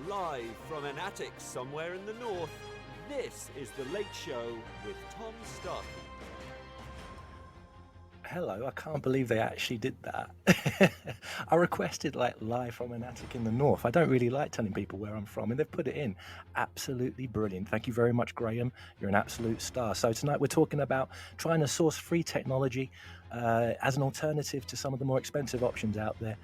Live from an attic somewhere in the north, this is The Late Show with Tom Starkey. Hello, I can't believe they actually did that. I requested live from an attic in the north. I don't really like telling people where I'm from, and they've put it in. Absolutely brilliant. Thank you very much, Graham. You're an absolute star. So tonight we're talking about trying to source free technology as an alternative to some of the more expensive options out there.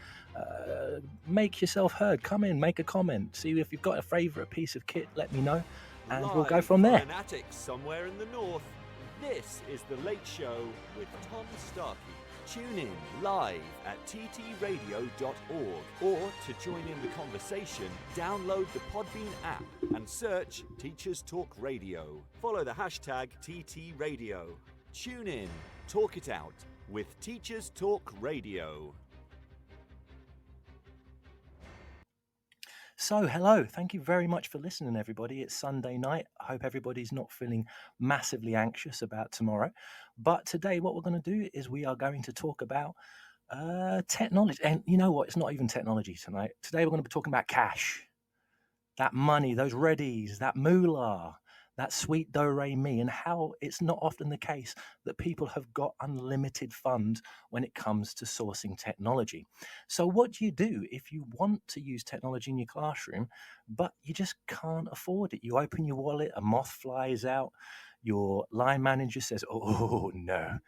Make yourself heard. Come in, make a comment. See if you've got a favourite piece of kit, let me know, and we'll go from there. An attic somewhere in the north. This is The Late Show with Tom Starkey. Tune in live at ttradio.org, or to join in the conversation, download the Podbean app and search Teachers Talk Radio. Follow the hashtag TTRadio. Tune in, talk it out with Teachers Talk Radio. So, hello. Thank you very much for listening, everybody. It's Sunday night. I hope everybody's not feeling massively anxious about tomorrow. But today, what we're going to do is we are going to talk about technology. And you know what? It's not even technology tonight. Today, we're going to be talking about cash, that money, those readies, that moolah, that sweet do-re-mi, and how it's not often the case that people have got unlimited funds when it comes to sourcing technology. So what do you do if you want to use technology in your classroom, but you just can't afford it? You open your wallet, a moth flies out, your line manager says, oh, no,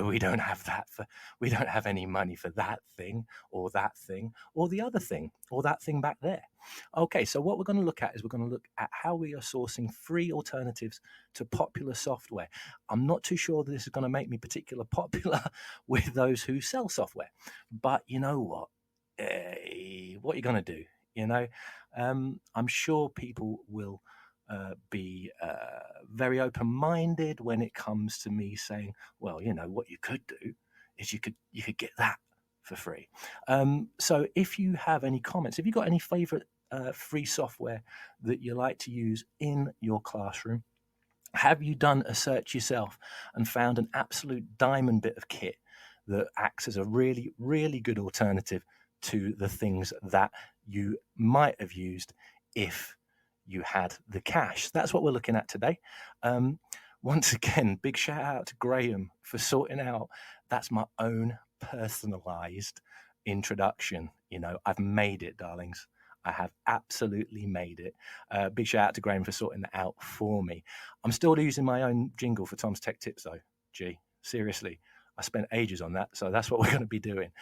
we don't have any money for that thing, or the other thing, or that thing back there. Okay, so what we're going to look at is we're going to look at how we are sourcing free alternatives to popular software. I'm not too sure that this is going to make me particularly popular with those who sell software, but you know what? What are you going to do? You know, I'm sure people will be very open-minded when it comes to me saying, well, you know, what you could do is you could get that for free. So if you have any comments, if you've got any favorite free software that you like to use in your classroom, have you done a search yourself and found an absolute diamond bit of kit that acts as a really, really good alternative to the things that you might have used if you had the cash? That's what we're looking at today. Once again, big shout out to Graham for sorting out. That's my own personalized introduction. You know, I've made it, darlings. I have absolutely made it. Big shout out to Graham for sorting that out for me. I'm still using my own jingle for Tom's Tech Tips, though. Gee, seriously, I spent ages on that, so that's what we're going to be doing.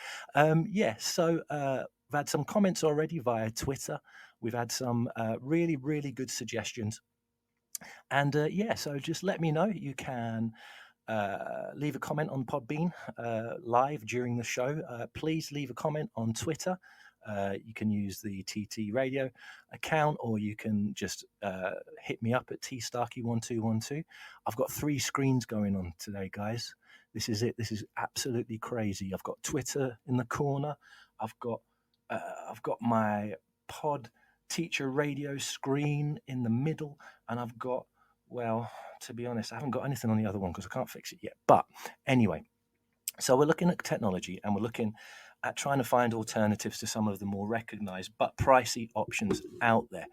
So we've had some comments already via Twitter. We've had some really, really good suggestions. And so just let me know. You can leave a comment on Podbean live during the show. Please leave a comment on Twitter. You can use the TT Radio account, or you can just hit me up at tstarkey1212. I've got 3 screens going on today, guys. This is it. This is absolutely crazy. I've got Twitter in the corner. I've got my Pod Teacher Radio screen in the middle, and I've got, well, to be honest, I haven't got anything on the other one because I can't fix it yet. But anyway, so we're looking at technology, and we're looking at trying to find alternatives to some of the more recognized but pricey options out there.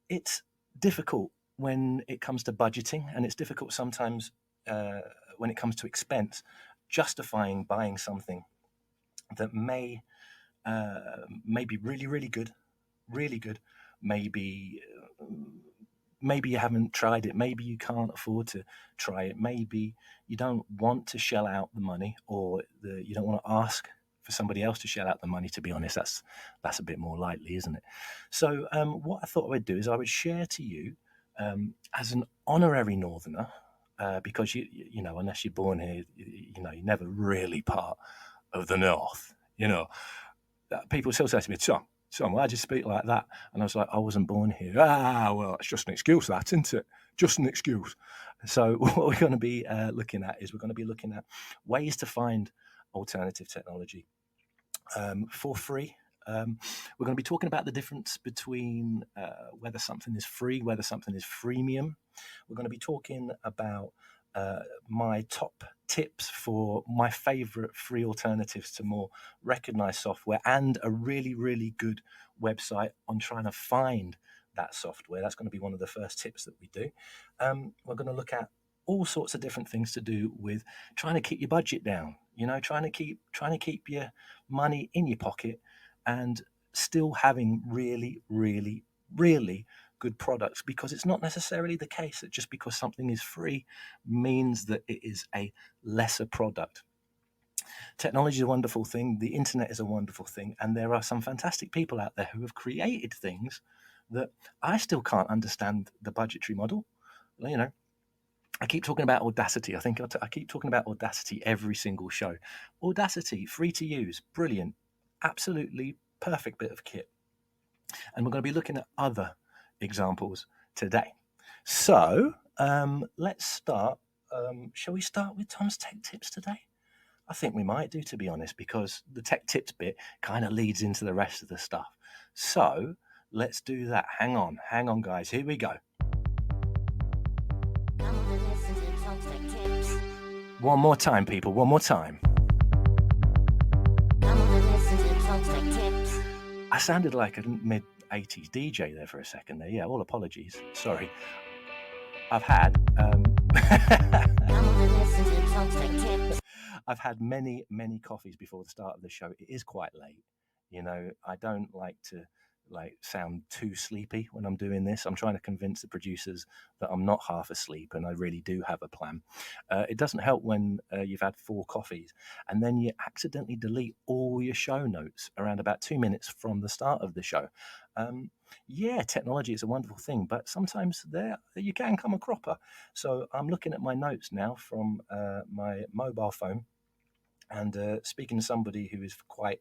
It's difficult when it comes to budgeting, and it's difficult sometimes when it comes to expense, justifying buying something that may be really, really good, maybe you haven't tried it, maybe you can't afford to try it, maybe you don't want to shell out the money, or you don't want to ask for somebody else to shell out the money. To be honest, that's a bit more likely, isn't it? So what I thought I would do is I would share to you as an honorary Northerner, because you know, unless you're born here, you know, you're never really part of the North. You know, people still say to me, Tom, why'd you speak like that? And I was like, I wasn't born here. Well, it's just an excuse, that, isn't it? Just an excuse. So what we're going to be looking at is we're going to be looking at ways to find alternative technology for free. We're going to be talking about the difference between whether something is free, whether something is freemium. We're going to be talking about my top tips for my favorite free alternatives to more recognized software, and a really, really good website on trying to find that software. That's going to be one of the first tips that we do. We're going to look at all sorts of different things to do with trying to keep your budget down, trying to keep your money in your pocket and still having really, really, really good products, because it's not necessarily the case that just because something is free means that it is a lesser product. Technology is a wonderful thing, the internet is a wonderful thing, and there are some fantastic people out there who have created things that I still can't understand the budgetary model. I keep talking about Audacity. I keep talking about Audacity every single show. Audacity, free to use, brilliant, absolutely perfect bit of kit. And we're going to be looking at other examples today. So let's start. Shall we start with Tom's tech tips today? I think we might do, to be honest, because the tech tips bit kind of leads into the rest of the stuff. So let's do that. Hang on, guys. Here we go. One more time, people. One more time. I sounded like a mid-80s DJ there for a second there. Yeah, all apologies. Sorry. I've had I've had many, many coffees before the start of the show. It is quite late. I don't like to sound too sleepy when I'm doing this. I'm trying to convince the producers that I'm not half asleep and I really do have a plan. It doesn't help when you've had 4 coffees and then you accidentally delete all your show notes around about 2 minutes from the start of the show. Yeah, technology is a wonderful thing, but sometimes there you can come a cropper. So I'm looking at my notes now from my mobile phone, and speaking to somebody who is quite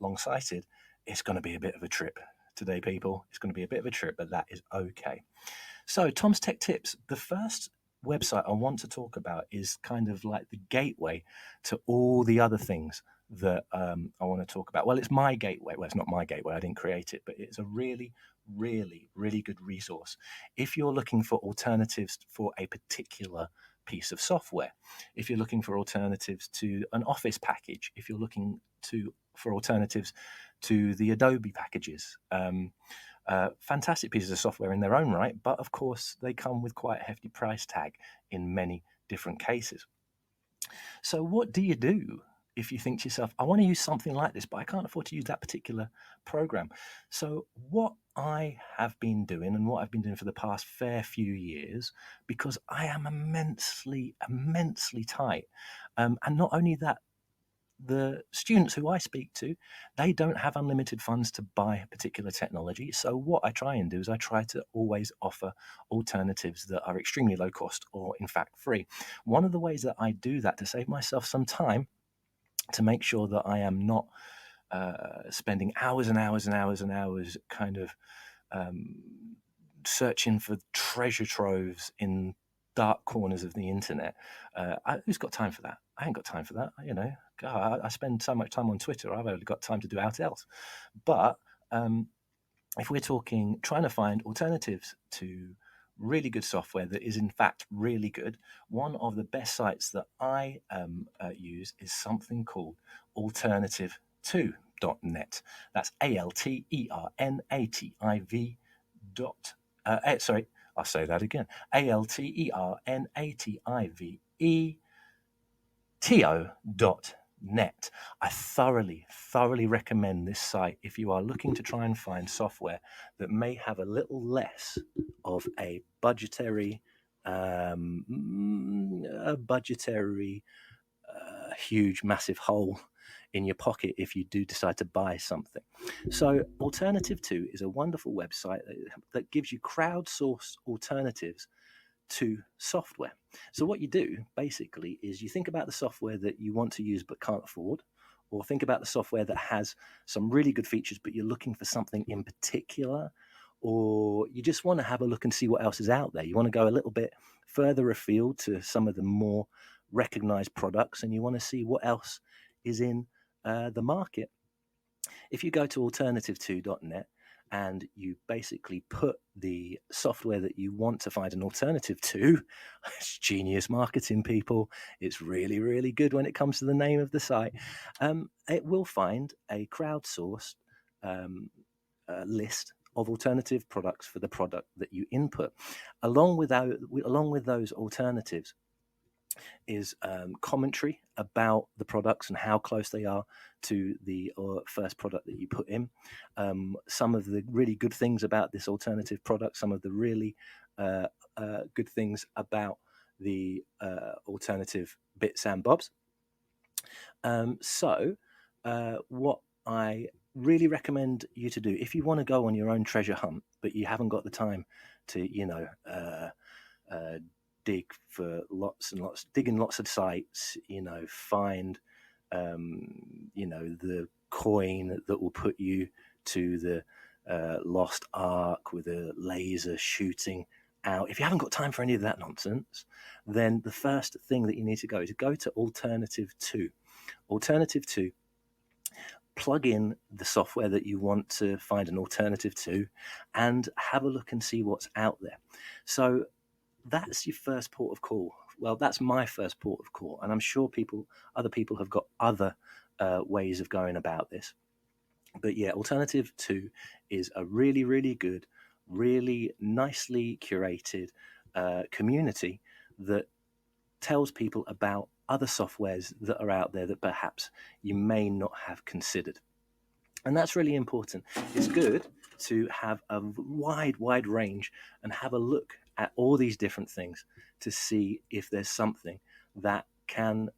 long-sighted, it's going to be a bit of a trip today, people. It's going to be a bit of a trip, but that is okay. So Tom's Tech Tips, the first website I want to talk about is kind of like the gateway to all the other things that I want to talk about. Well, it's my gateway. Well, it's not my gateway. I didn't create it, but it's a really, really, really good resource if you're looking for alternatives for a particular piece of software. If you're looking for alternatives to an Office package, if you're looking for alternatives to the Adobe packages, fantastic pieces of software in their own right, but of course they come with quite a hefty price tag in many different cases. So what do you do if you think to yourself, I want to use something like this, but I can't afford to use that particular program? So what I have been doing, and what I've been doing for the past fair few years, because I am immensely, immensely tight, and not only that, the students who I speak to, they don't have unlimited funds to buy particular technology. So what I try and do is I try to always offer alternatives that are extremely low cost or in fact free. One of the ways that I do that to save myself some time, to make sure that I am not spending hours and hours and hours and hours kind of searching for treasure troves in dark corners of the internet. Who's got time for that? I ain't got time for that. God, I spend so much time on Twitter. I've only got time to do out else. But if we're talking trying to find alternatives to really good software that is in fact really good, one of the best sites that I use is something called alternative2.net. That's ALTERNATIV dot. Sorry, I'll say that again. ALTERNATIVETO.net. I thoroughly, thoroughly recommend this site if you are looking to try and find software that may have a little less of a budgetary, huge, massive hole in your pocket if you do decide to buy something. So Alternative 2 is a wonderful website that gives you crowdsourced alternatives to software. So what you do basically is you think about the software that you want to use but can't afford, or think about the software that has some really good features but you're looking for something in particular, or you just want to have a look and see what else is out there. You want to go a little bit further afield to some of the more recognized products, and you want to see what else is in the market. If you go to alternative2.net, and you basically put the software that you want to find an alternative to. It's genius marketing, people. It's really, really good when it comes to the name of the site. It will find a crowdsourced list of alternative products for the product that you input. Along with those alternatives is commentary about the products and how close they are to the first product that you put in. Some of the really good things about this alternative product, some of the really good things about the alternative bits and bobs. What I really recommend you to do, if you want to go on your own treasure hunt, but you haven't got the time to, dig for dig in lots of sites, find, the coin that will put you to the lost ark with a laser shooting out. If you haven't got time for any of that nonsense, then the first thing that you need to go is go to Alternative 2. Alternative 2, plug in the software that you want to find an alternative to, and have a look and see what's out there. So that's your first port of call. Well, that's my first port of call, and I'm sure other people have got other ways of going about this. But yeah, Alternative 2 is a really, really good, really nicely curated community that tells people about other softwares that are out there that perhaps you may not have considered. And that's really important. It's good to have a wide range and have a look at all these different things to see if there's something that can,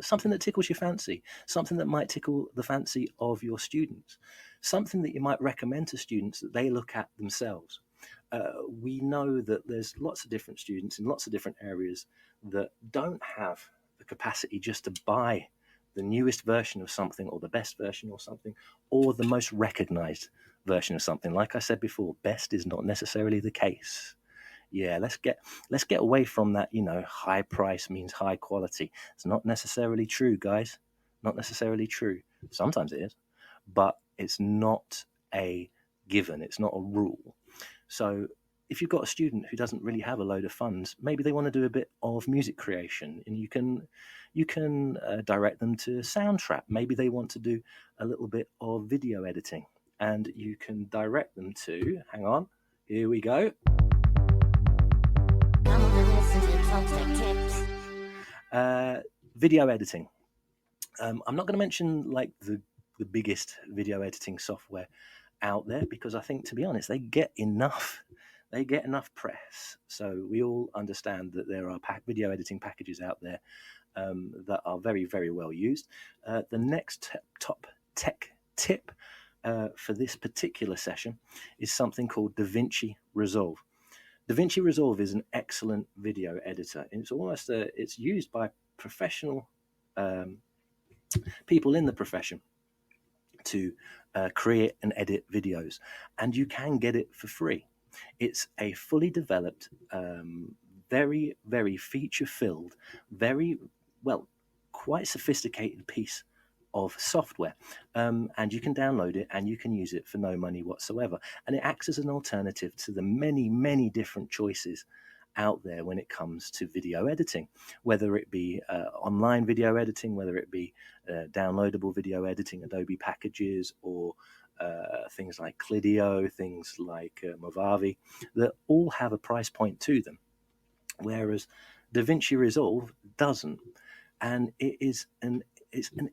something that tickles your fancy, something that might tickle the fancy of your students, something that you might recommend to students that they look at themselves. We know that there's lots of different students in lots of different areas that don't have the capacity just to buy the newest version of something, or the best version of something, or the most recognized version of something. Like I said before, best is not necessarily the case. Yeah, let's get away from that, high price means high quality. It's not necessarily true, guys. Not necessarily true. Sometimes it is, but it's not a given. It's not a rule. So if you've got a student who doesn't really have a load of funds, maybe they want to do a bit of music creation, and you can direct them to Soundtrap. Maybe they want to do a little bit of video editing, and you can direct them to, hang on, here we go. Video editing. I'm not going to mention like the biggest video editing software out there, because I think, to be honest, they get enough press. So we all understand that there are video editing packages out there that are very, very well used. The next top tech tip for this particular session is something called DaVinci Resolve. DaVinci Resolve is an excellent video editor. It's used by professional people in the profession to create and edit videos, and you can get it for free. It's a fully developed, very, very feature-filled, quite sophisticated piece of software, and you can download it and you can use it for no money whatsoever. And it acts as an alternative to the many, many different choices out there when it comes to video editing, whether it be online video editing, whether it be downloadable video editing, Adobe packages, or things like Clidio, things like Movavi, that all have a price point to them, whereas DaVinci Resolve doesn't. And it's an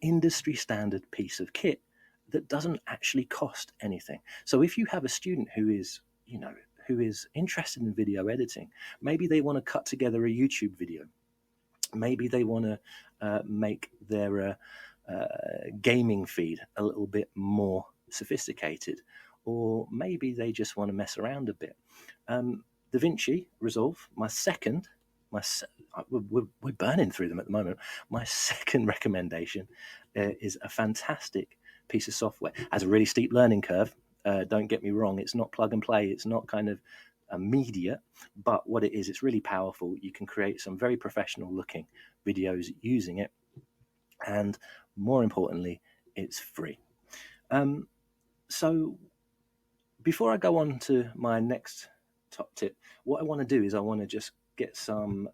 industry standard piece of kit that doesn't actually cost anything. So if you have a student who is interested in video editing, maybe they want to cut together a YouTube video, maybe they want to make their gaming feed a little bit more sophisticated, or maybe they just want to mess around a bit. DaVinci Resolve, we're burning through them at the moment. My second recommendation is a fantastic piece of software. It has a really steep learning curve. Don't get me wrong, it's not plug and play. It's not kind of immediate, but what it is, it's really powerful. You can create some very professional looking videos using it, and more importantly, it's free. So before I go on to my next top tip, what I want to do is I want to just get some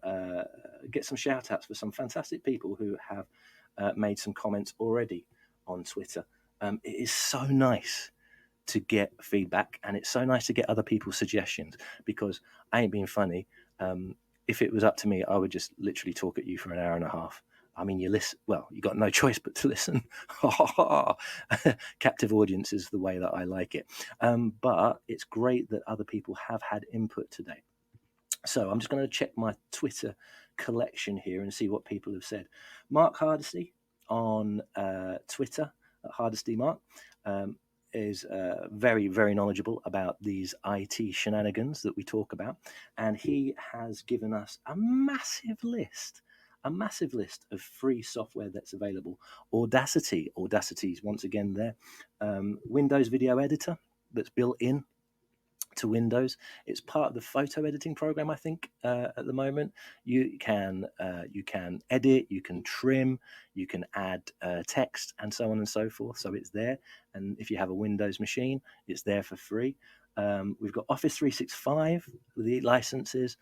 shout outs for some fantastic people who have made some comments already on Twitter. It is so nice to get feedback, and it's so nice to get other people's suggestions, because I ain't being funny. If it was up to me, I would just literally talk at you for an hour and a half. I mean, you listen. Well, you got no choice but to listen. Captive audience is the way that I like it. But it's great that other people have had input today. So I'm just going to check my Twitter collection here and see what people have said. Mark Hardesty on Twitter, Hardesty Mark, is very, very knowledgeable about these IT shenanigans that we talk about. And he has given us a massive list of free software that's available. Audacity is once again there. Windows Video Editor that's built in to Windows. It's part of the photo editing program, I think, at the moment. You can edit, you can trim, you can add text, and so on and so forth. So it's there, and if you have a Windows machine, it's there for free. We've got Office 365 with the licenses.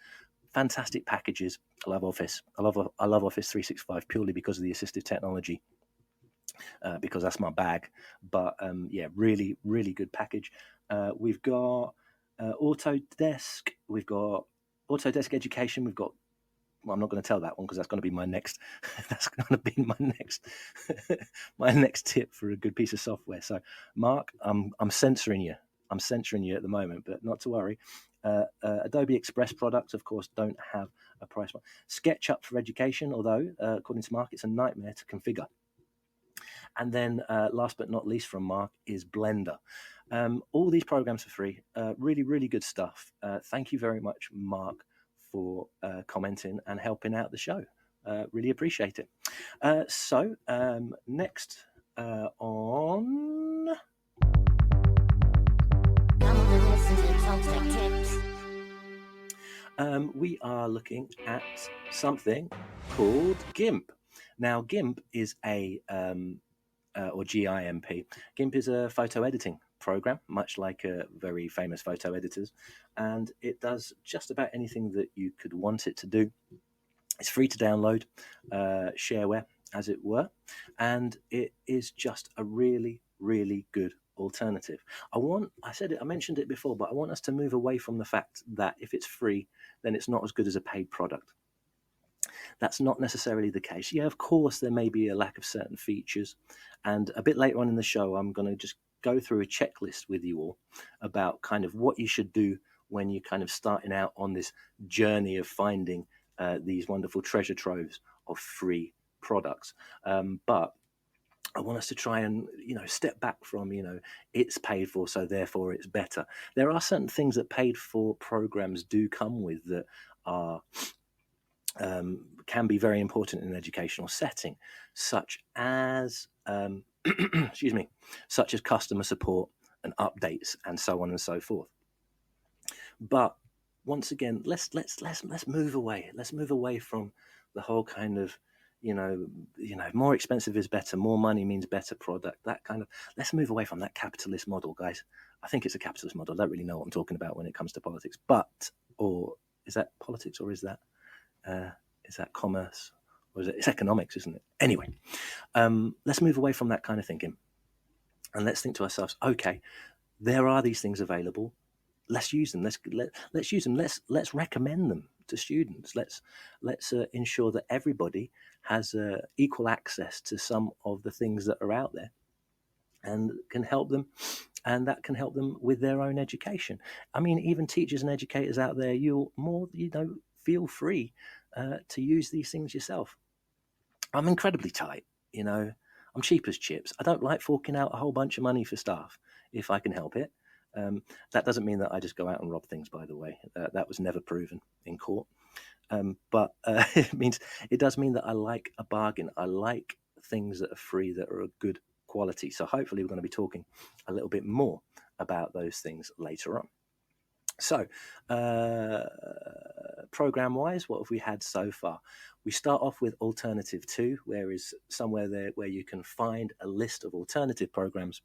Fantastic packages. I love Office. I love Office 365 purely because of the assistive technology. Because that's my bag. But yeah, really, really good package. We've got Autodesk. We've got Autodesk Education. We've got. Well, I'm not going to tell that one because that's going to be my next. That's going to be my next. My next tip for a good piece of software. So, Mark, I'm censoring you. I'm censoring you at the moment, but not to worry. Adobe Express products, of course, don't have a price. SketchUp for education, although according to Mark, it's a nightmare to configure. And then last but not least from Mark is Blender. All these programs are free. Really, really good stuff. Thank you very much, Mark, for commenting and helping out the show. Really appreciate it. So next on... we are looking at something called GIMP. Now, GIMP is or GIMP. GIMP is a photo editing program, much like very famous photo editors, and it does just about anything that you could want it to do. It's free to download, shareware, as it were, and it is just a really, really good alternative. I mentioned it before, but I want us to move away from the fact that if it's free, then it's not as good as a paid product. That's not necessarily the case. Yeah, of course, there may be a lack of certain features. And a bit later on in the show, I'm going to just go through a checklist with you all about kind of what you should do when you're kind of starting out on this journey of finding these wonderful treasure troves of free products. But I want us to try and, step back from, it's paid for, so therefore it's better. There are certain things that paid for programs do come with that are... can be very important in an educational setting, such as such as customer support and updates and so on and so forth. But once again, let's move away. Let's move away from the whole kind of more expensive is better, more money means better product. That kind of let's move away from that capitalist model, guys. I think it's a capitalist model. I don't really know what I'm talking about when it comes to politics, or is that politics, or is that commerce, or is it? It's economics, isn't it? Anyway, let's move away from that kind of thinking, and let's think to ourselves: okay, there are these things available. Let's use them. Let's use them. Let's recommend them to students. Let's ensure that everybody has equal access to some of the things that are out there, and can help them. And that can help them with their own education. I mean, even teachers and educators out there, feel free to use these things yourself. I'm incredibly tight, I'm cheap as chips. I don't like forking out a whole bunch of money for staff if I can help it. That doesn't mean that I just go out and rob things, by the way. That was never proven in court. But it does mean that I like a bargain. I like things that are free, that are of good quality. So hopefully we're going to be talking a little bit more about those things later on. So, program-wise, what have we had so far? We start off with Alternative 2, where is somewhere there where you can find a list of alternative programs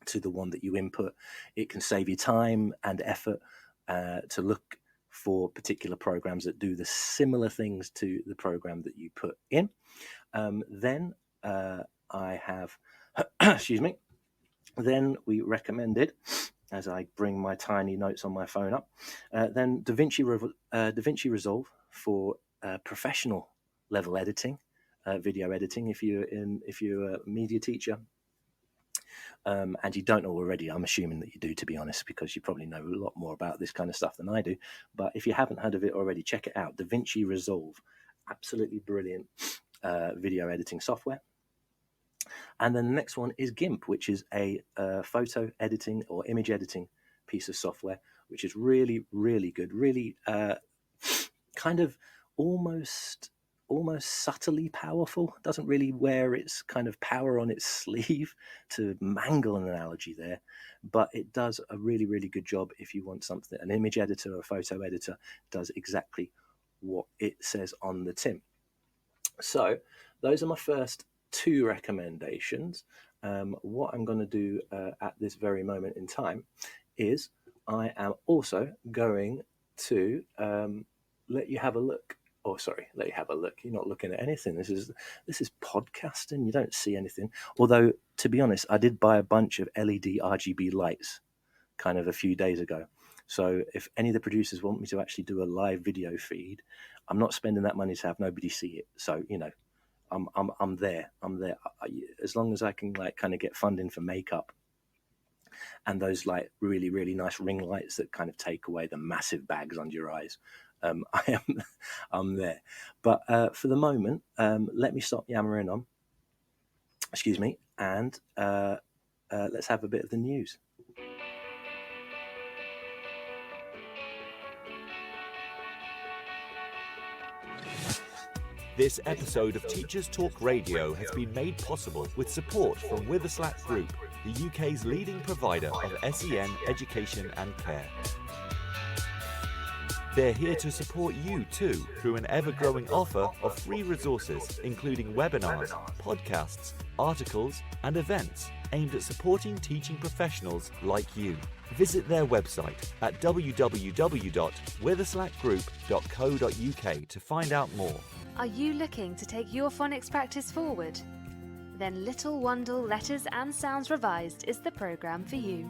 to the one that you input. It can save you time and effort to look for particular programs that do the similar things to the program that you put in. Then I have, excuse me, then we recommended, as I bring my tiny notes on my phone up, then DaVinci Resolve for professional level editing, video editing. If you're a media teacher, and you don't know already, I'm assuming that you do, to be honest, because you probably know a lot more about this kind of stuff than I do. But if you haven't heard of it already, check it out. DaVinci Resolve, absolutely brilliant video editing software. And then the next one is GIMP, which is a photo editing or image editing piece of software, which is really, really good, really kind of almost subtly powerful. Doesn't really wear its kind of power on its sleeve, to mangle an analogy there, but it does a really, really good job if you want something. An image editor or a photo editor does exactly what it says on the tin. So those are my first two recommendations. What I'm going to do at this very moment in time is I am also going to let you have a look. Oh, sorry, let you have a look. You're not looking at anything. This is podcasting. You don't see anything. Although, to be honest, I did buy a bunch of LED RGB lights kind of a few days ago. So if any of the producers want me to actually do a live video feed, I'm not spending that money to have nobody see it. So, you know, I'm there. As long as I can like kind of get funding for makeup and those like really, really nice ring lights that kind of take away the massive bags under your eyes. I'm there. But for the moment, let me stop yammering on. Excuse me, and let's have a bit of the news. This episode of Teachers Talk Radio has been made possible with support from Witherslack Group, the UK's leading provider of SEN education and care. They're here to support you too through an ever-growing offer of free resources, including webinars, podcasts, articles, and events aimed at supporting teaching professionals like you. Visit their website at www.witherslackgroup.co.uk to find out more. Are you looking to take your phonics practice forward? Then Little Wandle Letters and Sounds Revised is the programme for you.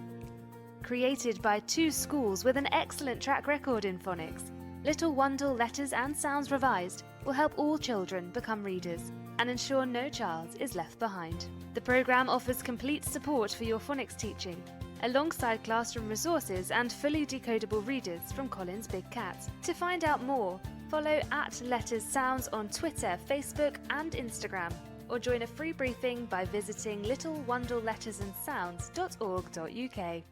Created by two schools with an excellent track record in phonics, Little Wandle Letters and Sounds Revised will help all children become readers and ensure no child is left behind. The programme offers complete support for your phonics teaching, alongside classroom resources and fully decodable readers from Collins Big Cat. To find out more, follow @LettersSounds on Twitter, Facebook and Instagram, or join a free briefing by visiting littlewandlelettersandsounds.org.uk.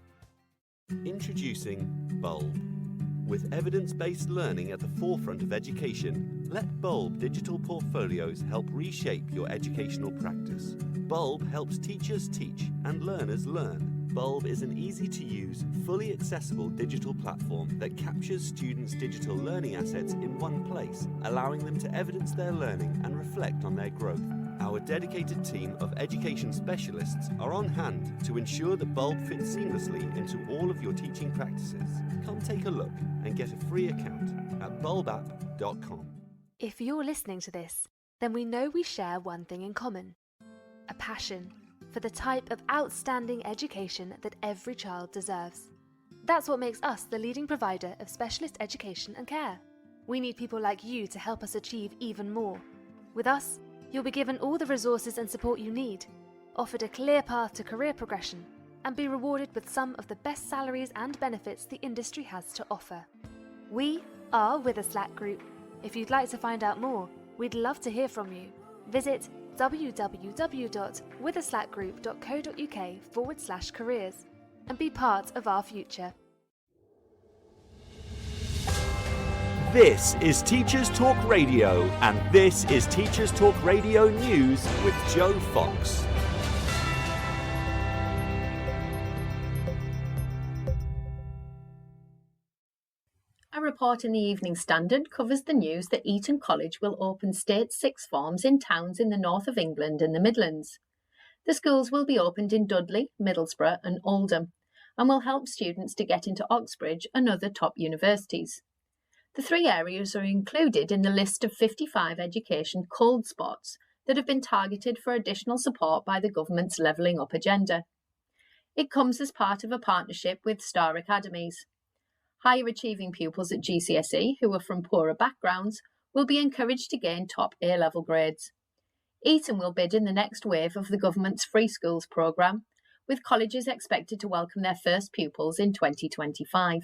Introducing Bulb. With evidence-based learning at the forefront of education, let Bulb digital portfolios help reshape your educational practice. Bulb helps teachers teach and learners learn. Bulb is an easy-to-use, fully accessible digital platform that captures students' digital learning assets in one place, allowing them to evidence their learning and reflect on their growth. Our dedicated team of education specialists are on hand to ensure that Bulb fits seamlessly into all of your teaching practices. Come take a look and get a free account at bulbapp.com. If you're listening to this, then we know we share one thing in common: a passion for the type of outstanding education that every child deserves. That's what makes us the leading provider of specialist education and care. We need people like you to help us achieve even more. With us, you'll be given all the resources and support you need, offered a clear path to career progression, and be rewarded with some of the best salaries and benefits the industry has to offer. We are Witherslack Group. If you'd like to find out more, we'd love to hear from you. Visit www.witherslackgroup.co.uk/careers and be part of our future. This is Teachers Talk Radio, and this is Teachers Talk Radio News with Joe Fox. A report in the Evening Standard covers the news that Eton College will open state sixth forms in towns in the north of England and the Midlands. The schools will be opened in Dudley, Middlesbrough and Oldham, and will help students to get into Oxbridge and other top universities. The three areas are included in the list of 55 education cold spots that have been targeted for additional support by the government's Levelling Up agenda. It comes as part of a partnership with Star Academies. Higher achieving pupils at GCSE who are from poorer backgrounds will be encouraged to gain top A-level grades. Eton will bid in the next wave of the government's Free Schools programme, with colleges expected to welcome their first pupils in 2025.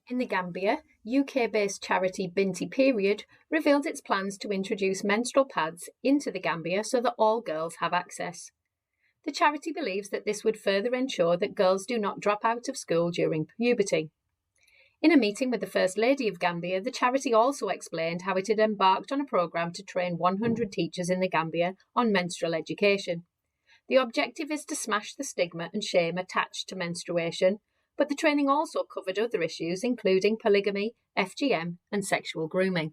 In the Gambia, UK-based charity Binti Period revealed its plans to introduce menstrual pads into the Gambia so that all girls have access. The charity believes that this would further ensure that girls do not drop out of school during puberty. In a meeting with the First Lady of Gambia, the charity also explained how it had embarked on a programme to train 100 teachers in the Gambia on menstrual education. The objective is to smash the stigma and shame attached to menstruation, but the training also covered other issues including polygamy, FGM and sexual grooming.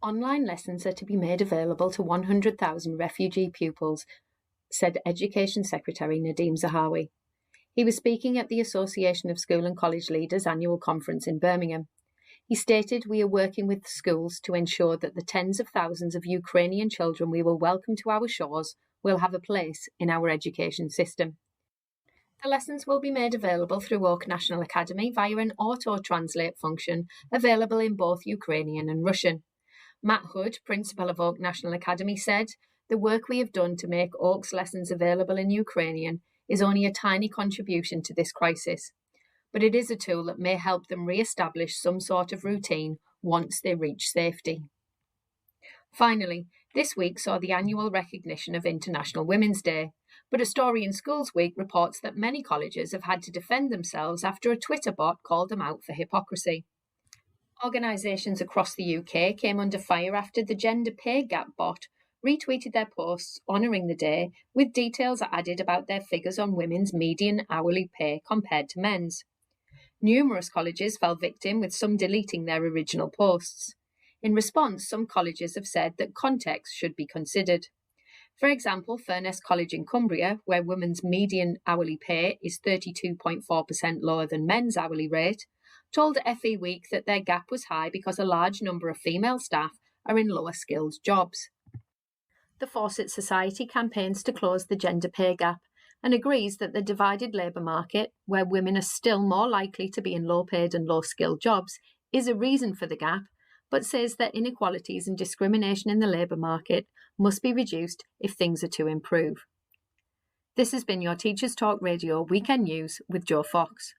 Online lessons are to be made available to 100,000 refugee pupils, said Education Secretary Nadeem Zahawi. He was speaking at the Association of School and College Leaders annual conference in Birmingham. He stated, "We are working with schools to ensure that the tens of thousands of Ukrainian children we will welcome to our shores will have a place in our education system." The lessons will be made available through Oak National Academy via an auto-translate function available in both Ukrainian and Russian. Matt Hood, principal of Oak National Academy, said, "The work we have done to make Oak's lessons available in Ukrainian is only a tiny contribution to this crisis, but it is a tool that may help them re-establish some sort of routine once they reach safety." Finally, this week saw the annual recognition of International Women's Day, but A Story in Schools Week reports that many colleges have had to defend themselves after a Twitter bot called them out for hypocrisy. Organisations across the UK came under fire after the Gender Pay Gap bot retweeted their posts honouring the day with details added about their figures on women's median hourly pay compared to men's. Numerous colleges fell victim, with some deleting their original posts. In response, some colleges have said that context should be considered. For example, Furness College in Cumbria, where women's median hourly pay is 32.4% lower than men's hourly rate, told FE Week that their gap was high because a large number of female staff are in lower skilled jobs. The Fawcett Society campaigns to close the gender pay gap and agrees that the divided labour market, where women are still more likely to be in low-paid and low-skilled jobs, is a reason for the gap, but says that inequalities and discrimination in the labour market must be reduced if things are to improve. This has been your Teachers Talk Radio Weekend News with Joe Fox.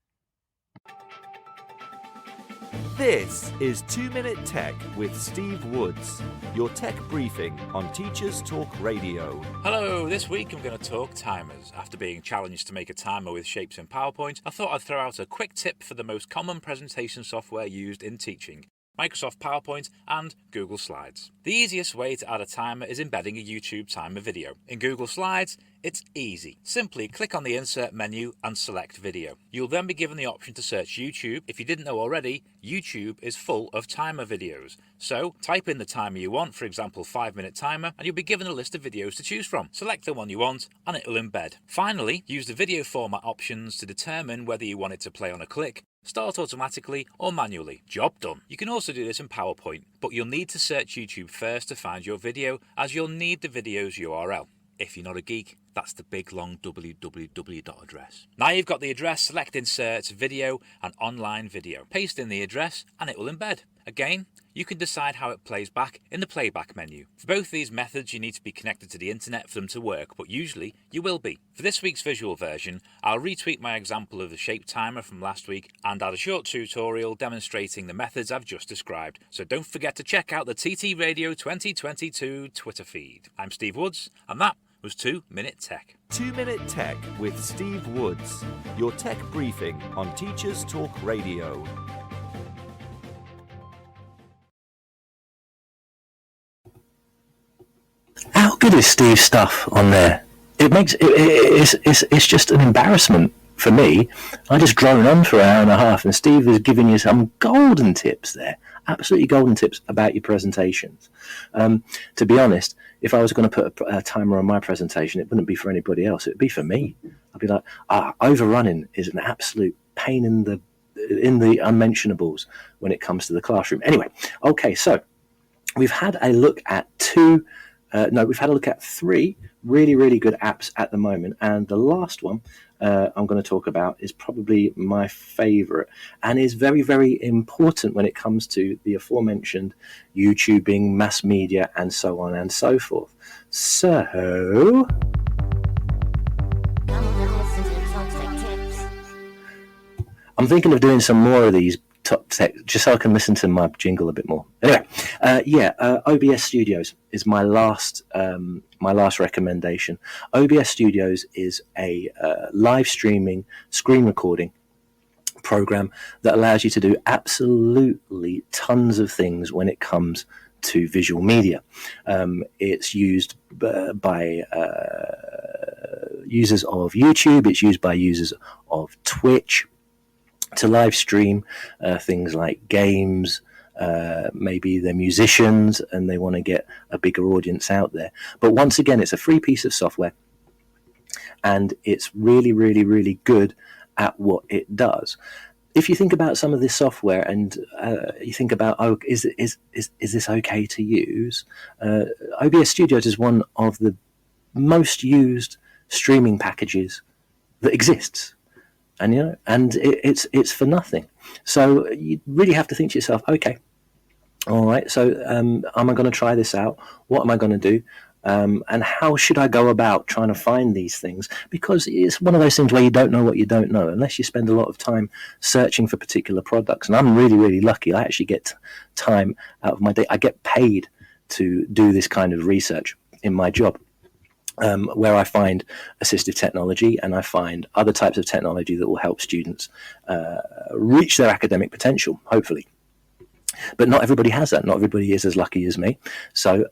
This is 2 Minute Tech with Steve Woods, your tech briefing on Teachers Talk Radio. Hello, this week I'm going to talk timers. After being challenged to make a timer with shapes in PowerPoint, I thought I'd throw out a quick tip for the most common presentation software used in teaching: Microsoft PowerPoint and Google Slides. The easiest way to add a timer is embedding a YouTube timer video. In Google Slides, it's easy. Simply click on the Insert menu and select Video. You'll then be given the option to search YouTube. If you didn't know already, YouTube is full of timer videos. So type in the timer you want, for example 5-minute timer, and you'll be given a list of videos to choose from. Select the one you want and it will embed. Finally, use the video format options to determine whether you want it to play on a click, start automatically or manually. Job done. You can also do this in PowerPoint, but you'll need to search YouTube first to find your video, as you'll need the video's URL. If you're not a geek, that's the big long www address. Now you've got the address, select Insert, Video and Online Video. Paste in the address and it will embed. Again, you can decide how it plays back in the playback menu. For both these methods you need to be connected to the internet for them to work, but usually you will be. For this week's visual version, I'll retweet my example of the shape timer from last week and add a short tutorial demonstrating the methods I've just described. So don't forget to check out the TT Radio 2022 Twitter feed. I'm Steve Woods and that was 2 Minute Tech. 2 Minute Tech with Steve Woods, your tech briefing on Teachers Talk Radio. How good is Steve's stuff on there? It's just an embarrassment for me. I just drone on for an hour and a half, and Steve is giving you some golden tips there, absolutely golden tips about your presentations. To be honest, if I was going to put a timer on my presentation, it wouldn't be for anybody else. It would be for me. I'd be like, overrunning is an absolute pain in the unmentionables when it comes to the classroom. Anyway, okay, so we've had a look at we've had a look at 3 really, really good apps at the moment. And the last one I'm going to talk about is probably my favorite and is very, very important when it comes to the aforementioned YouTubing, mass media, and so on and so forth. So I'm thinking of doing some more of these top tech, just so I can listen to my jingle a bit more. Anyway, OBS Studios is my last recommendation. OBS Studios is a live streaming screen recording program that allows you to do absolutely tons of things when it comes to visual media. It's used by users of YouTube. It's used by users of Twitch to live stream things like games. Maybe they're musicians and they want to get a bigger audience out there. But once again, it's a free piece of software, and it's really, really, really good at what it does. If you think about some of this software and you think about, is this okay to use? OBS Studios is one of the most used streaming packages that exists. And it's for nothing. So you really have to think to yourself, okay, all right, so am I going to try this out? What am I going to do? And how should I go about trying to find these things? Because it's one of those things where you don't know what you don't know unless you spend a lot of time searching for particular products. And I'm really, really lucky. I actually get time out of my day. I get paid to do this kind of research in my job. Where I find assistive technology and I find other types of technology that will help students reach their academic potential, hopefully. But not everybody has that. Not everybody is as lucky as me. So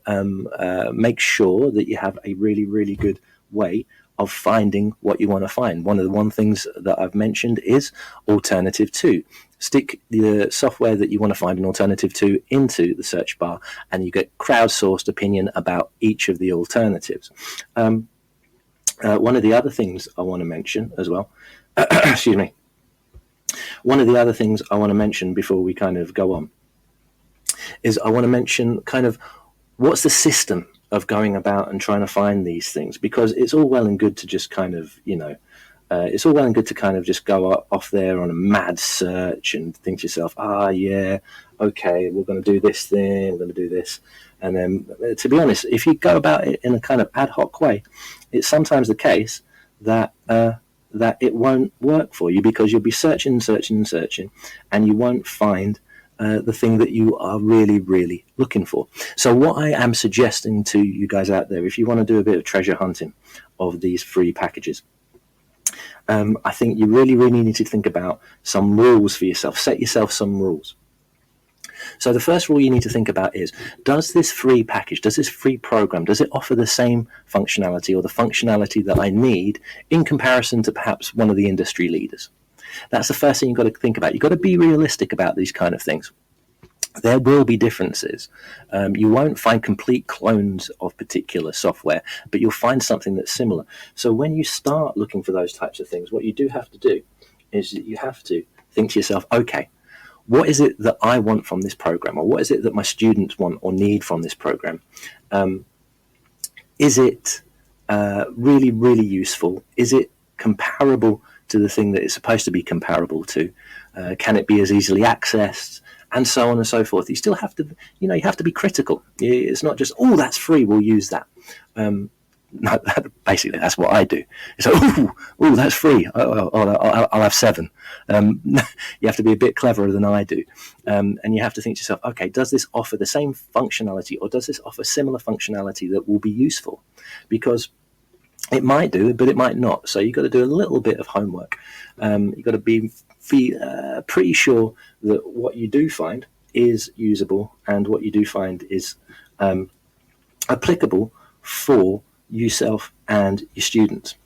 make sure that you have a really, really good way of finding what you want to find. One of the things that I've mentioned is alternative to. Stick the software that you want to find an alternative to into the search bar, and you get crowdsourced opinion about each of the alternatives. One of the other things I want to mention as well, excuse me, one of the other things I want to mention before we kind of go on is I want to mention kind of what's the system of going about and trying to find these things, because it's all well and good to just kind of, it's all well and good to kind of just go off there on a mad search and think to yourself, yeah, okay, we're going to do this thing, we're going to do this. And then, to be honest, if you go about it in a kind of ad hoc way, it's sometimes the case that that it won't work for you, because you'll be searching, and you won't find the thing that you are really, really looking for. So what I am suggesting to you guys out there, if you want to do a bit of treasure hunting of these free packages, I think you really, really need to think about some rules for yourself. Set yourself some rules. So the first rule you need to think about is, does this free package, does this free program, does it offer the same functionality or the functionality that I need in comparison to perhaps one of the industry leaders? That's the first thing you've got to think about. You've got to be realistic about these kind of things. There will be differences. You won't find complete clones of particular software, but you'll find something that's similar. So when you start looking for those types of things, what you do have to do is that you have to think to yourself, okay, what is it that I want from this program, or what is it that my students want or need from this program? Is it really, really useful? Is it comparable to the thing that it's supposed to be comparable to? Can it be as easily accessed? And so on and so forth. You still have to, you have to be critical. It's not just, oh, that's free, we'll use that. No, basically, that's what I do. It's like, oh, that's free. I'll have 7. You have to be a bit cleverer than I do. And you have to think to yourself, okay, does this offer the same functionality, or does this offer similar functionality that will be useful? Because it might do, but it might not. So you've got to do a little bit of homework. You've got to be pretty sure that what you do find is usable, and what you do find is applicable for yourself and your students.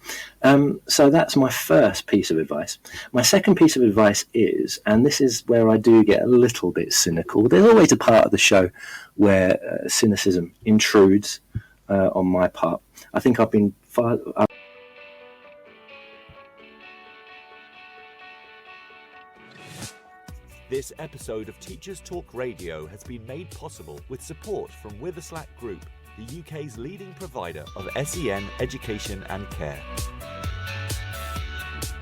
So that's my first piece of advice. My second piece of advice is, and this is where I do get a little bit cynical, there's always a part of the show where cynicism intrudes, on my part. I think I've been far. This episode of Teachers Talk Radio has been made possible with support from Witherslack Group, the UK's leading provider of SEN education and care.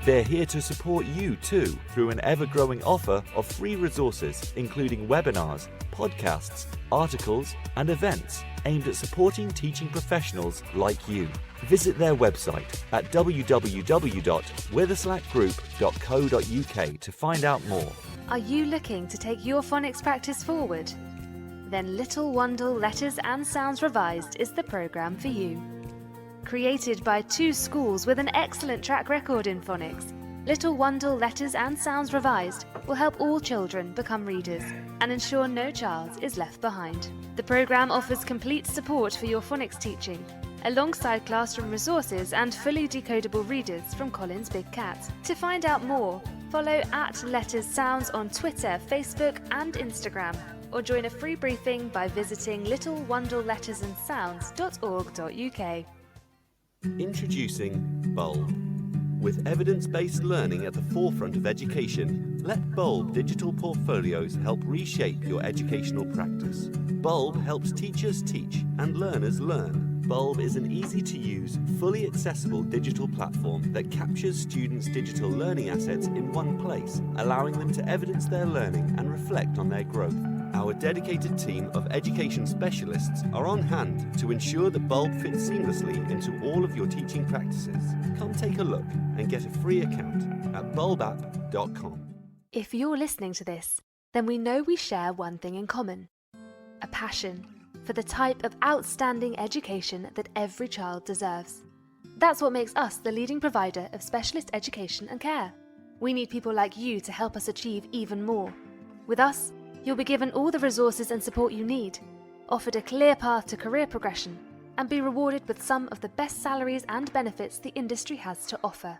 They're here to support you too through an ever-growing offer of free resources, including webinars, podcasts, articles, and events aimed at supporting teaching professionals like you. Visit their website at www.witherslackgroup.co.uk to find out more. Are you looking to take your phonics practice forward? Then Little Wandle Letters and Sounds Revised is the programme for you. Created by two schools with an excellent track record in phonics, Little Wandle Letters and Sounds Revised will help all children become readers and ensure no child is left behind. The programme offers complete support for your phonics teaching, alongside classroom resources and fully decodable readers from Collins Big Cat. To find out more, follow @LettersSounds on Twitter, Facebook and Instagram, or join a free briefing by visiting littlewandlelettersandsounds.org.uk. Introducing Bulb. With evidence-based learning at the forefront of education, let Bulb digital portfolios help reshape your educational practice. Bulb helps teachers teach and learners learn. Bulb is an easy-to-use, fully accessible digital platform that captures students' digital learning assets in one place, allowing them to evidence their learning and reflect on their growth. Our dedicated team of education specialists are on hand to ensure that Bulb fits seamlessly into all of your teaching practices. Come take a look and get a free account at bulbapp.com. If you're listening to this, then we know we share one thing in common: a passion for the type of outstanding education that every child deserves. That's what makes us the leading provider of specialist education and care. We need people like you to help us achieve even more. With us, you'll be given all the resources and support you need, offered a clear path to career progression, and be rewarded with some of the best salaries and benefits the industry has to offer.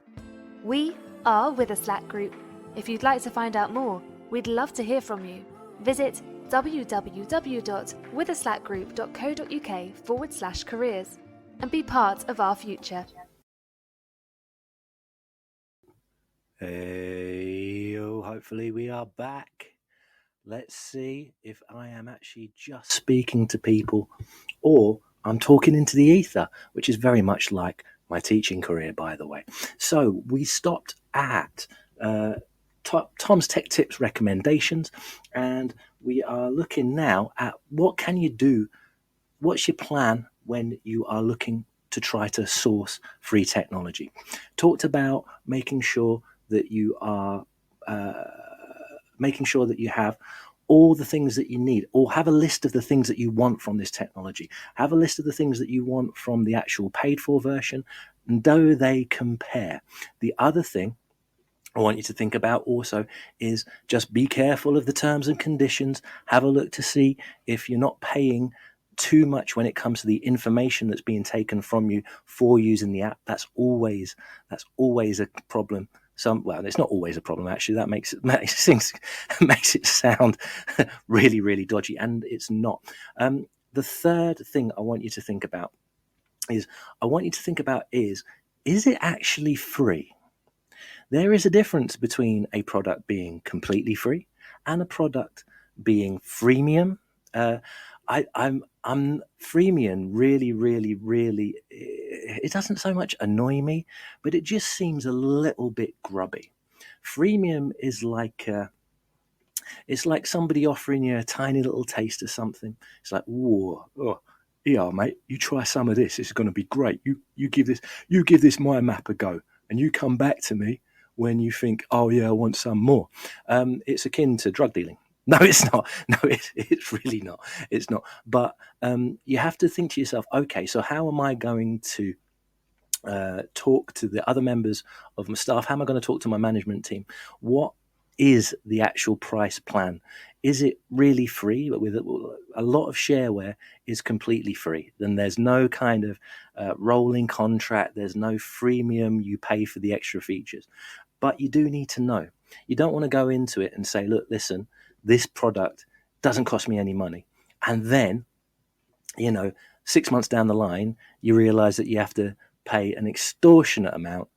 We are Witherslack Group. If you'd like to find out more, we'd love to hear from you. Visit www.witherslackgroup.co.uk/careers and be part of our future. Hey, hopefully we are back. Let's see if I am actually just speaking to people or I'm talking into the ether, which is very much like my teaching career, by the way. So we stopped at Tom's Tech Tips recommendations, and we are looking now at what can you do, what's your plan when you are looking to try to source free technology. Talked about making sure that you are making sure that you have all the things that you need, or have a list of the things that you want from this technology. Have a list of the things that you want from the actual paid for version, and do they compare? The other thing I want you to think about also is just be careful of the terms and conditions. Have a look to see if you're not paying too much when it comes to the information that's being taken from you for using the app. That's always a problem. Well, it's not always a problem, actually. That makes it sound really, really dodgy, and it's not. The third thing I want you to think about is it actually free? There is a difference between a product being completely free and a product being freemium. I'm freemium really, it doesn't so much annoy me, but it just seems a little bit grubby. Freemium is like it's like somebody offering you a tiny little taste of something. It's like, whoa, oh, yeah, mate, you try some of this. It's going to be great. You give this my map a go, and you come back to me when you think, oh yeah, I want some more. It's akin to drug dealing. No, it's not. No, it's really not. It's not. But you have to think to yourself, okay, so how am I going to talk to the other members of my staff? How am I going to talk to my management team? What is the actual price plan? Is it really free? But with a lot of shareware is completely free. Then there's no kind of rolling contract. There's no freemium. You pay for the extra features. But you do need to know. You don't want to go into it and say, look, listen, this product doesn't cost me any money. And then, 6 months down the line, you realize that you have to pay an extortionate amount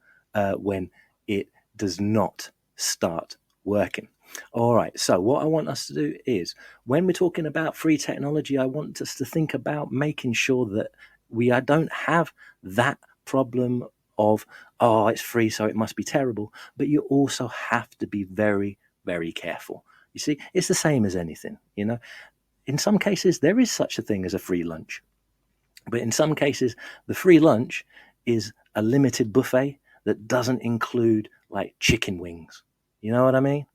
when it does not start working. All right, so what I want us to do is, when we're talking about free technology, I want us to think about making sure that we don't have that problem of, oh, it's free, so it must be terrible. But you also have to be very, very careful. You see, it's the same as anything, you know. In some cases, there is such a thing as a free lunch. But in some cases, the free lunch is a limited buffet that doesn't include like chicken wings. You know what I mean?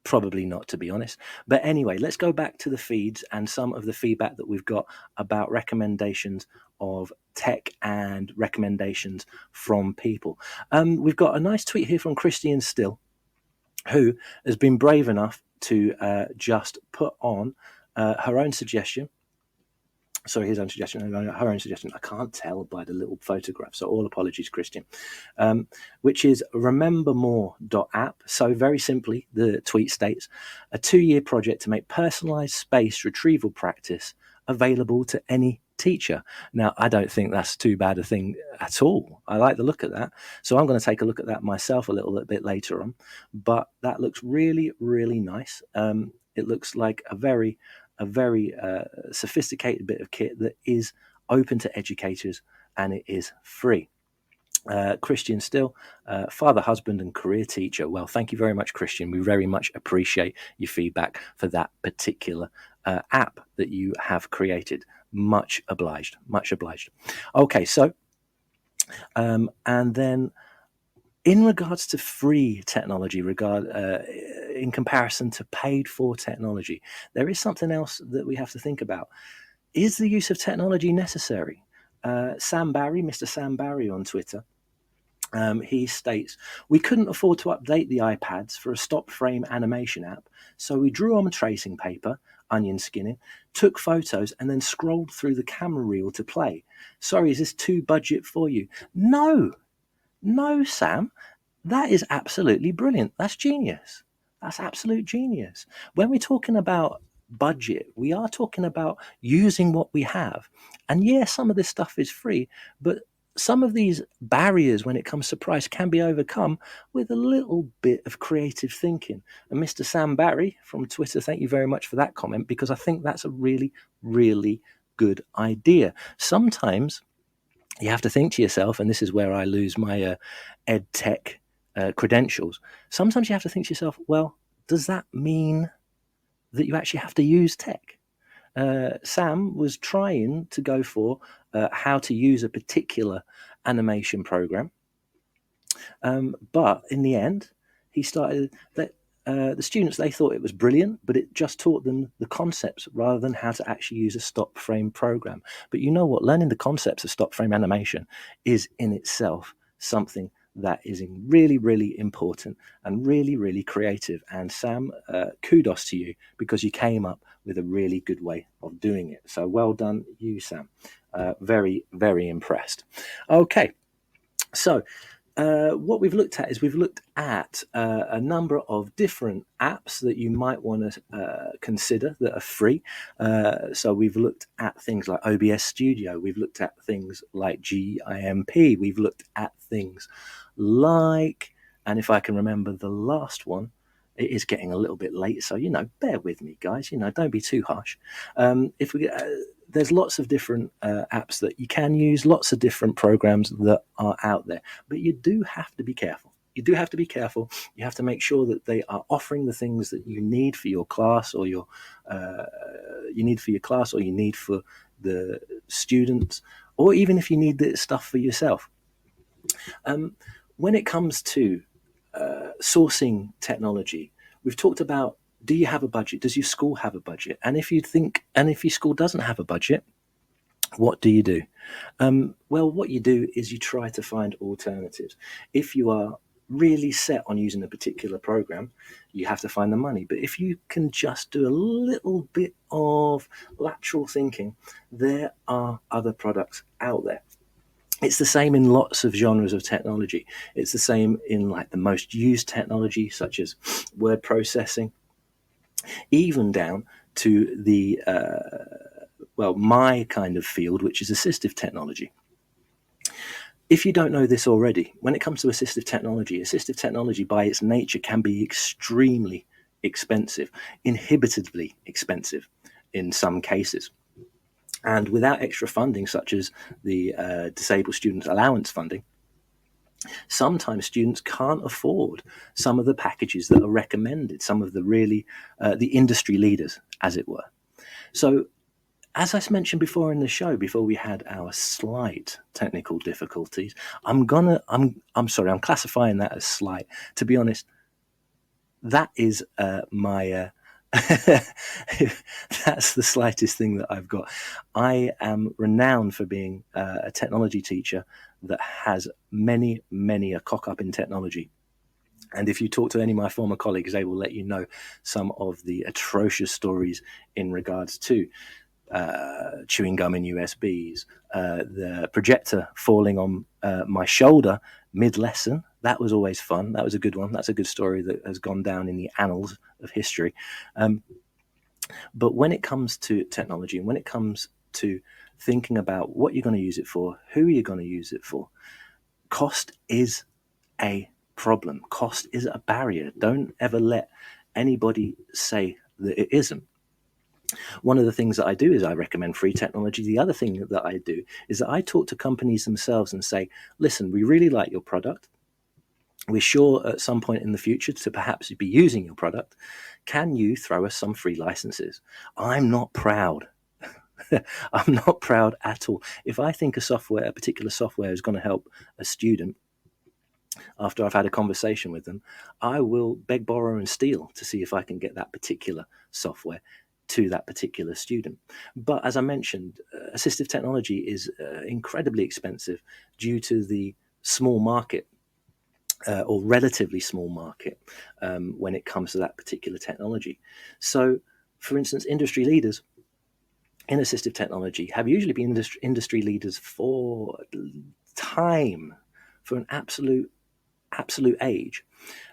Probably not, to be honest. But anyway, let's go back to the feeds and some of the feedback that we've got about recommendations of tech and recommendations from people. We've got a nice tweet here from Christian Still, who has been brave enough to just put on her own suggestion. Sorry, his own suggestion, her own suggestion. I can't tell by the little photograph, so all apologies, Christian. Which is remembermore.app. So very simply, the tweet states, a 2-year project to make personalized space retrieval practice available to any teacher. Now, I don't think that's too bad a thing at all. I like the look at that. So I'm going to take a look at that myself a little bit later on. But that looks really, really nice. It looks like a very sophisticated bit of kit that is open to educators, and it is free. Christian Still, father, husband, and career teacher. Well, thank you very much, Christian. We very much appreciate your feedback for that particular app that you have created. Much obliged. Much obliged. Okay, so, and then in regards to free technology, in comparison to paid for technology, there is something else that we have to think about. Is the use of technology necessary? Sam Barry, Mr. Sam Barry on Twitter, he states, we couldn't afford to update the iPads for a stop frame animation app, so we drew on tracing paper, onion skinning, took photos, and then scrolled through the camera reel to play. Sorry, is this too budget for you? No, Sam, that is absolutely brilliant. That's genius. That's absolute genius. When we're talking about budget, we are talking about using what we have. And yeah, some of this stuff is free, but some of these barriers when it comes to price can be overcome with a little bit of creative thinking. And Mr. Sam Barry from Twitter, thank you very much for that comment, because I think that's a really, really good idea. Sometimes you have to think to yourself, and this is where I lose my ed tech credentials. Sometimes you have to think to yourself, well, does that mean that you actually have to use tech? Sam was trying to go for how to use a particular animation program, but in the end, he started that. The students, they thought it was brilliant, but it just taught them the concepts rather than how to actually use a stop frame program. But you know what? Learning the concepts of stop frame animation is in itself something that is really, really important and really, really creative. And Sam, kudos to you, because you came up with a really good way of doing it. So well done, you, Sam. Very, very impressed. Okay, so what we've looked at is we've looked at a number of different apps that you might want to consider that are free. So we've looked at things like OBS Studio. We've looked at things like GIMP. We've looked at things like, and if I can remember the last one, it is getting a little bit late, so, bear with me, guys. Don't be too harsh. There's lots of different apps that you can use, lots of different programs that are out there, but you do have to be careful. You have to make sure that they are offering the things that you need for your class, or you need for the students, or even if you need the stuff for yourself. When it comes to sourcing technology, we've talked about, do you have a budget? Does your school have a budget? And if your school doesn't have a budget, what do you do? Well, what you do is you try to find alternatives. If you are really set on using a particular program, you have to find the money. But if you can just do a little bit of lateral thinking, there are other products out there. It's the same in lots of genres of technology. It's the same in like the most used technology, such as word processing, even down to the my kind of field, which is assistive technology. If you don't know this already, when it comes to assistive technology by its nature can be extremely expensive, inhibitively expensive in some cases. And without extra funding, such as the Disabled Student Allowance funding, sometimes students can't afford some of the packages that are recommended, some of the really, the industry leaders, as it were. So, as I mentioned before in the show, before we had our slight technical difficulties, I'm sorry, I'm classifying that as slight. To be honest, that is my that's the slightest thing that I've got. I am renowned for being a technology teacher that has many a cock up in technology. And if you talk to any of my former colleagues, they will let you know some of the atrocious stories in regards to chewing gum in USBs, the projector falling on my shoulder mid-lesson. That was always fun. That was a good one. That's a good story that has gone down in the annals of history. But when it comes to technology and when it comes to thinking about what you're going to use it for, who you're going to use it for, cost is a problem. Cost is a barrier. Don't ever let anybody say that it isn't. One of the things that I do is I recommend free technology. The other thing that I do is that I talk to companies themselves and say, listen, we really like your product. We're sure at some point in the future to perhaps be using your product. Can you throw us some free licenses? I'm not proud. I'm not proud at all. If I think a particular software is going to help a student, after I've had a conversation with them, I will beg, borrow, and steal to see if I can get that particular software to that particular student. But as I mentioned, assistive technology is incredibly expensive due to the small market or relatively small market when it comes to that particular technology. So, for instance, industry leaders in assistive technology have usually been industry leaders for time, for an absolute age.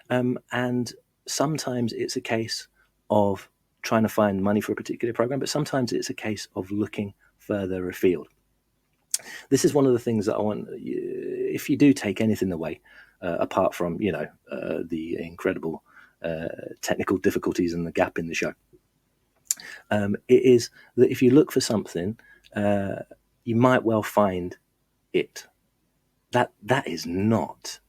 And sometimes it's a case of trying to find money for a particular program, but sometimes it's a case of looking further afield. This is one of the things that I want, if you do take anything away, apart from, the incredible technical difficulties and the gap in the show, it is that if you look for something, you might well find it. That is not.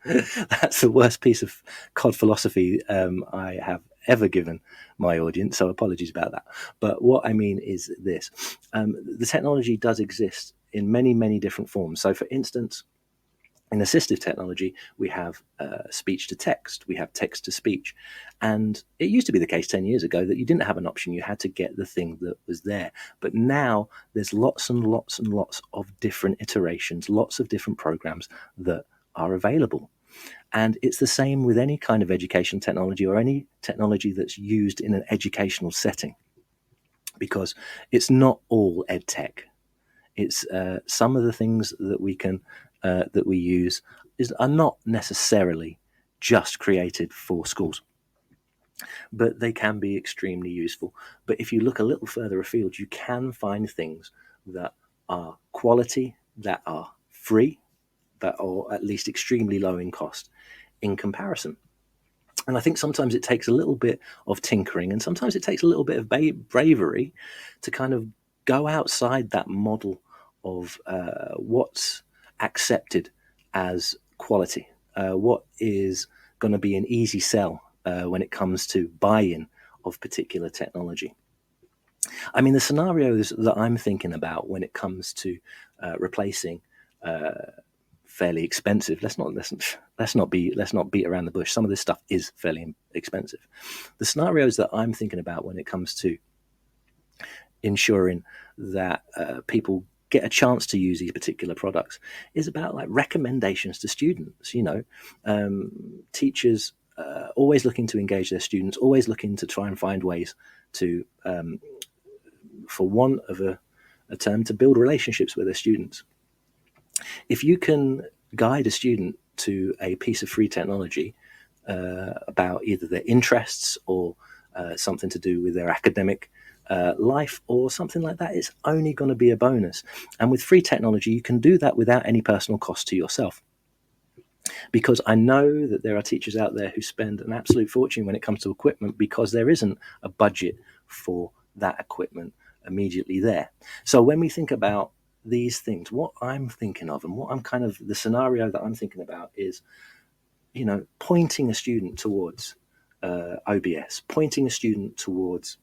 That's the worst piece of cod philosophy I have ever given my audience, so apologies about that. But what I mean is this. The technology does exist in many different forms. So for instance, in assistive technology, we have speech to text, we have text to speech. And it used to be the case 10 years ago that you didn't have an option. You had to get the thing that was there. But now there's lots and lots of different iterations, lots of different programs that are available. And it's the same with any kind of education technology or any technology that's used in an educational setting, because it's not all ed tech. It's some of the things that we use are not necessarily just created for schools, but they can be extremely useful. But if you look a little further afield, you can find things that are quality, that are free, that are at least extremely low in cost in comparison. And I think sometimes it takes a little bit of tinkering, and sometimes it takes a little bit of bravery to kind of go outside that model of what's accepted as quality, what is going to be an easy sell when it comes to buy-in of particular technology. I mean, the scenarios that I'm thinking about when it comes to replacing fairly expensive. Let's not beat around the bush. Some of this stuff is fairly expensive. The scenarios that I'm thinking about when it comes to ensuring that people get a chance to use these particular products is about like recommendations to students. Teachers always looking to engage their students, always looking to try and find ways to, for want of a term, to build relationships with their students. If you can guide a student to a piece of free technology about either their interests or something to do with their academic life or something like that, it's only going to be a bonus. And with free technology, you can do that without any personal cost to yourself. Because I know that there are teachers out there who spend an absolute fortune when it comes to equipment because there isn't a budget for that equipment immediately there. So when we think about these things, what I'm thinking of and what I'm kind of the scenario that I'm thinking about is, pointing a student towards OBS, pointing a student towards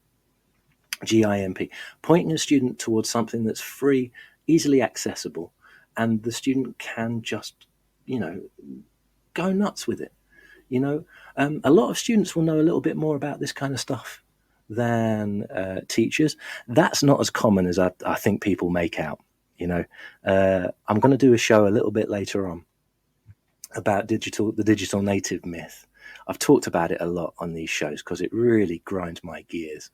GIMP, pointing a student towards something that's free, easily accessible, and the student can just, go nuts with it. A lot of students will know a little bit more about this kind of stuff than teachers. That's not as common as I think people make out. I'm going to do a show a little bit later on about the digital native myth. I've talked about it a lot on these shows because it really grinds my gears.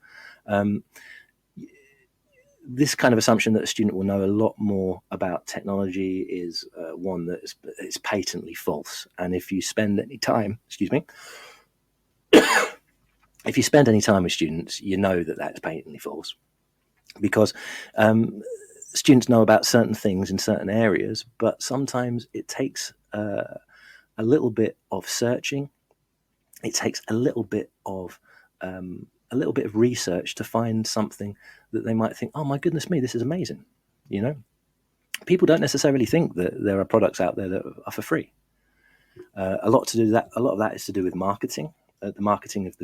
This kind of assumption that a student will know a lot more about technology is one that is patently false. And if you spend any time, if you spend any time with students, you know that that's patently false, because students know about certain things in certain areas, but sometimes it takes a little bit of searching. It takes a little bit of research to find something that they might think, oh my goodness me, this is amazing. People don't necessarily think that there are products out there that are for free. A lot of that is to do with marketing. The marketing of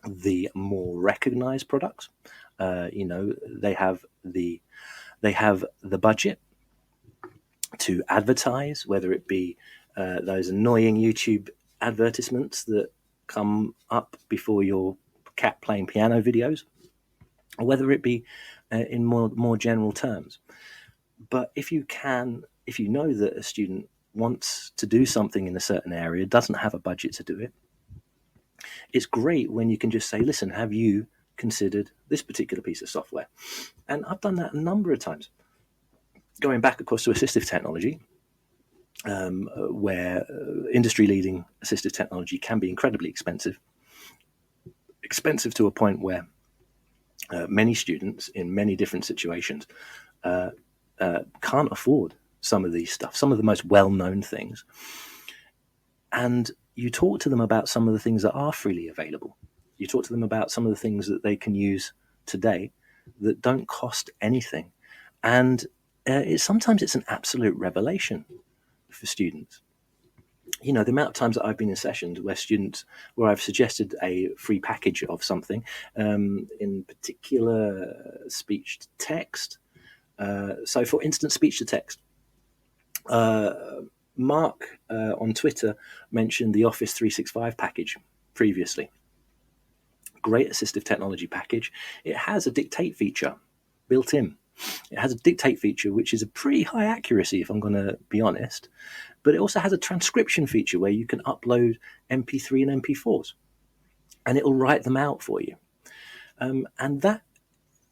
the more recognized products. They have the budget to advertise, whether it be those annoying YouTube advertisements that come up before your cat playing piano videos, or whether it be in more general terms. But if you know that a student wants to do something in a certain area, doesn't have a budget to do it, it's great when you can just say, listen, have you considered this particular piece of software? And I've done that a number of times. Going back, of course, to assistive technology, where industry-leading assistive technology can be incredibly expensive to a point where many students in many different situations can't afford some of these stuff, some of the most well-known things. And you talk to them about some of the things that are freely available. You talk to them about some of the things that they can use today that don't cost anything. And sometimes it's an absolute revelation for students. The amount of times that I've been in sessions where I've suggested a free package of something, in particular speech to text. So for instance, speech to text. Mark on Twitter mentioned the Office 365 package previously. Great assistive technology package. It has a dictate feature built in. It has a dictate feature, which is a pretty high accuracy, if I'm going to be honest. But it also has a transcription feature where you can upload MP3 and MP4s, and it will write them out for you. And that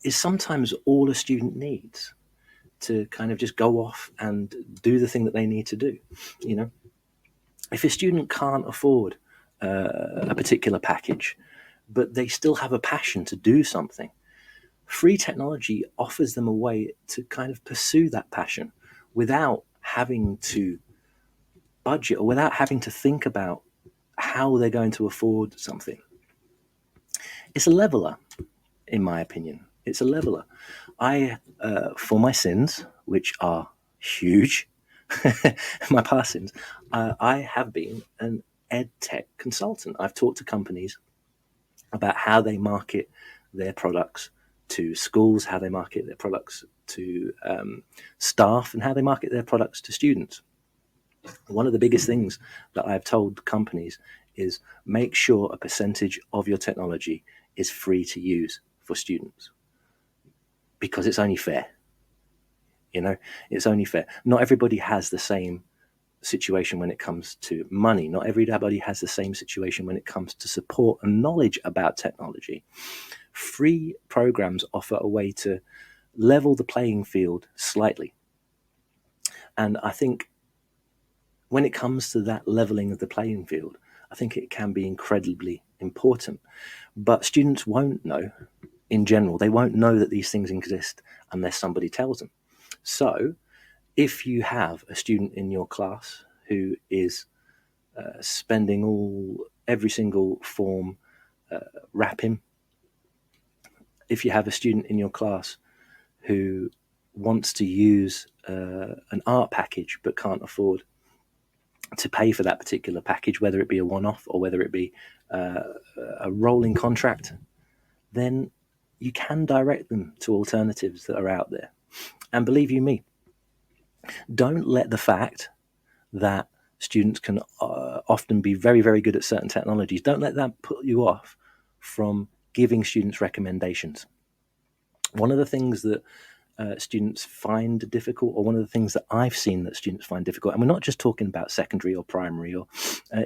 is sometimes all a student needs to kind of just go off and do the thing that they need to do. If a student can't afford a particular package, but they still have a passion to do something, free technology offers them a way to kind of pursue that passion without having to budget or without having to think about how they're going to afford something. It's a leveler, in my opinion. It's a leveler. For my sins, which are huge, my past sins, I have been an ed tech consultant. I've talked to companies about how they market their products to schools, how they market their products to staff, and how they market their products to students. One of the biggest things that I've told companies is make sure a percentage of your technology is free to use for students, because it's only fair. It's only fair. Not everybody has the same situation when it comes to money. Not everybody has the same situation when it comes to support and knowledge about technology. Free programs offer a way to level the playing field slightly. And I think when it comes to that leveling of the playing field, I think it can be incredibly important. But students won't know, in general, they won't know that these things exist unless somebody tells them. So if you have a student in your class who is spending every single form rapping, if you have a student in your class who wants to use an art package but can't afford to pay for that particular package, whether it be a one-off or whether it be a rolling contract, then you can direct them to alternatives that are out there. And believe you me, don't let the fact that students can often be very, very good at certain technologies, don't let that put you off from giving students recommendations. One of the things that students find difficult, or one of the things that I've seen that students find difficult, and we're not just talking about secondary or primary or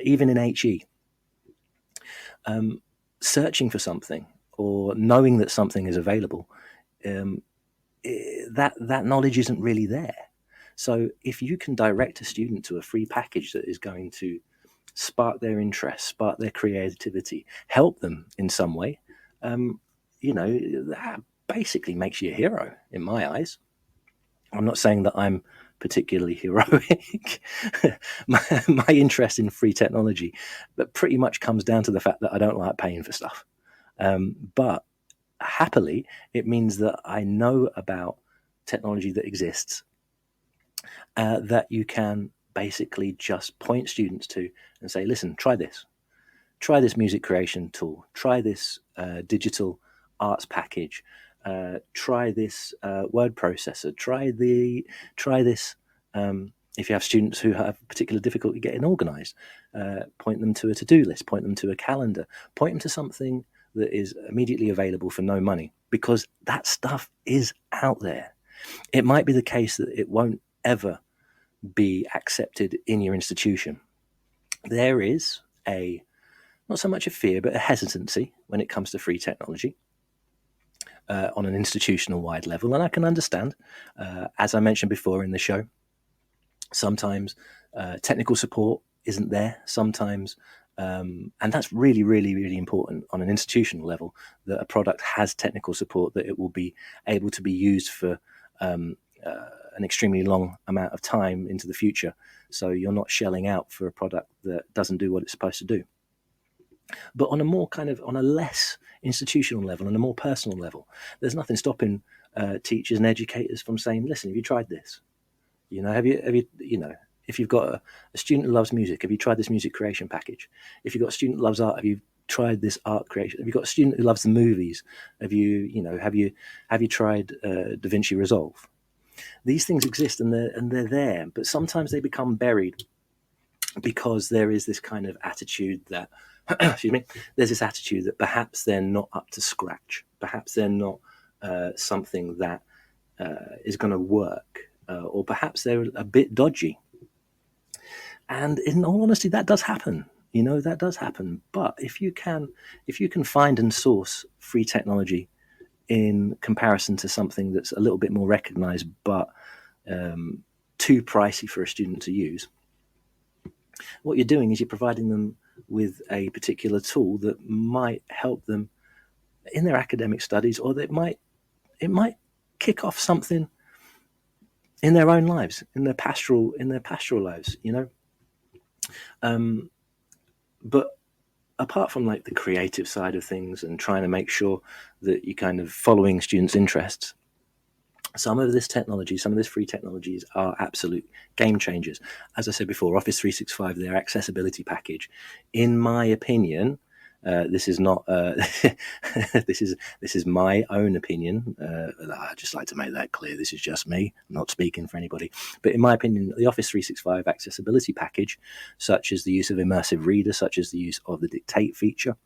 even in HE, searching for something or knowing that something is available, that knowledge isn't really there. So if you can direct a student to a free package that is going to spark their interest, spark their creativity, help them in some way, that basically makes you a hero in my eyes. I'm not saying that I'm particularly heroic. my interest in free technology, but pretty much comes down to the fact that I don't like paying for stuff. But happily, it means that I know about technology that exists, that you can basically just point students to and say, listen, try this music creation tool, try this digital arts package, try this word processor, try this. If you have students who have particular difficulty getting organized, point them to a to-do list, point them to a calendar, point them to something that is immediately available for no money, because that stuff is out there. It might be the case that it won't ever be accepted in your institution. There is not so much a fear, but a hesitancy when it comes to free technology on an institutional wide level. And I can understand, as I mentioned before in the show, sometimes technical support isn't there. Sometimes, and that's really, really, really important on an institutional level, that a product has technical support, that it will be able to be used for an extremely long amount of time into the future. So you're not shelling out for a product that doesn't do what it's supposed to do. But on a less institutional level, on a more personal level, there's nothing stopping teachers and educators from saying, listen, have you tried this? If you've got a student who loves music, have you tried this music creation package? If you've got a student who loves art, have you tried this art creation? Have you got a student who loves the movies? Have you tried DaVinci Resolve? These things exist and they're there, but sometimes they become buried because there is this kind of attitude that, excuse me, there's this attitude that perhaps they're not up to scratch. Perhaps they're not something that is going to work, or perhaps they're a bit dodgy. And in all honesty, that does happen. That does happen. But if you can find and source free technology in comparison to something that's a little bit more recognized, but too pricey for a student to use, what you're doing is you're providing them with a particular tool that might help them in their academic studies, or that it might kick off something in their own lives, in their pastoral lives, But apart from like the creative side of things and trying to make sure that you're kind of following students' interests, some of this free technologies are absolute game changers. As I said before, Office 365, their accessibility package, in my opinion, this is not this is my own opinion. I'd just like to make that clear. This is just me. I'm not speaking for anybody. But in my opinion, the Office 365 accessibility package, such as the use of immersive reader, such as the use of the dictate feature,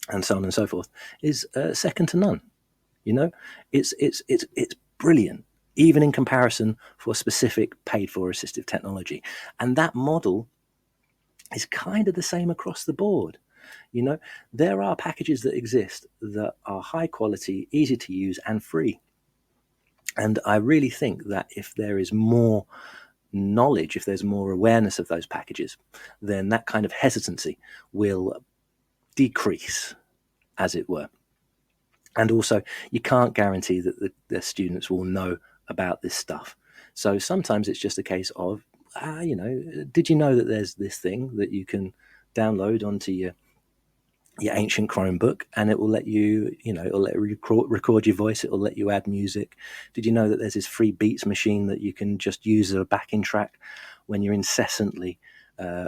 and so on and so forth, is second to none. It's brilliant, even in comparison for specific paid-for assistive technology. And that model is kind of the same across the board. There are packages that exist that are high quality, easy to use, and free. And I really think that if there is more knowledge, if there's more awareness of those packages, then that kind of hesitancy will decrease, as it were. And also, you can't guarantee that the students will know about this stuff. So sometimes it's just a case of, did you know that there's this thing that you can download onto your ancient Chromebook, and it will let you, it'll let you record your voice. It will let you add music. Did you know that there's this free Beats machine that you can just use as a backing track when you're incessantly,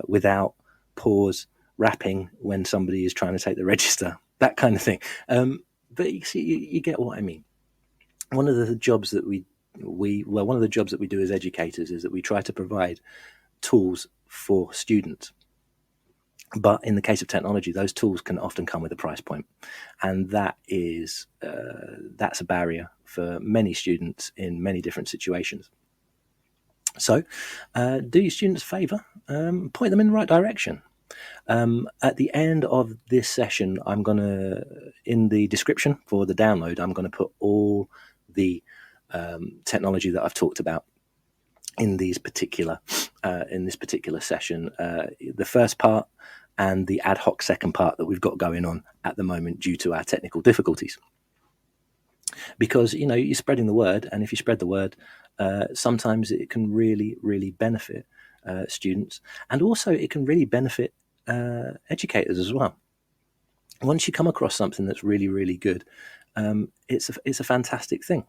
without pause, rapping when somebody is trying to take the register, that kind of thing. But you see, you get what I mean. One of the jobs that we do as educators is that we try to provide tools for students. But in the case of technology, those tools can often come with a price point, and that's a barrier for many students in many different situations. So, do your students a favour, point them in the right direction. At the end of this session, I'm going to, in the description for the download, I'm going to put all the technology that I've talked about in this particular session, the first part and the ad hoc second part that we've got going on at the moment due to our technical difficulties. Because, you're spreading the word, and if you spread the word, sometimes it can really, really benefit students, and also it can really benefit educators as well. Once you come across something that's really, really good, it's a fantastic thing.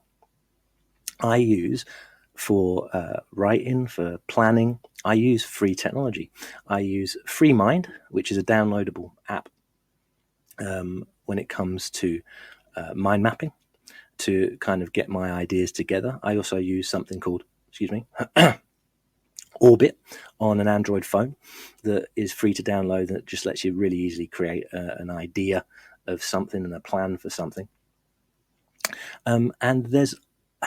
I use for writing, for planning, I use free technology. I use FreeMind, which is a downloadable app when it comes to mind mapping, to kind of get my ideas together. I also use something called, Orbit on an Android phone that is free to download, that just lets you really easily create an idea of something and a plan for something. And there's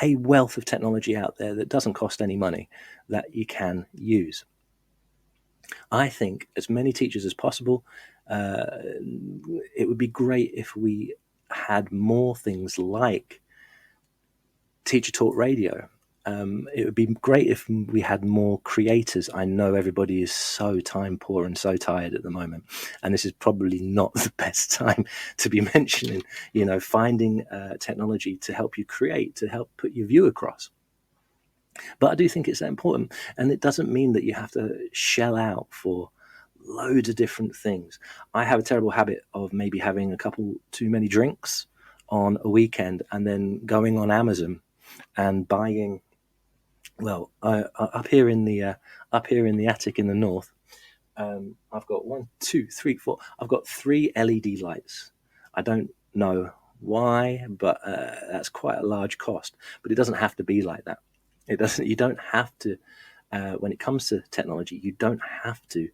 a wealth of technology out there that doesn't cost any money that you can use. I think as many teachers as possible, it would be great if we had more things like teacher talk radio. It would be great if we had more creators. I know everybody is so time poor and so tired at the moment, and this is probably not the best time to be mentioning, finding technology to help you create, to help put your view across. But I do think it's that important, and it doesn't mean that you have to shell out for loads of different things. I have a terrible habit of maybe having a couple too many drinks on a weekend and then going on Amazon and buying. Well, up here in the attic in the north, I've got 1, 2, 3, 4. I've got 3 LED lights. I don't know why, but that's quite a large cost. But it doesn't have to be like that. It doesn't. You don't have to. When it comes to technology, you don't have to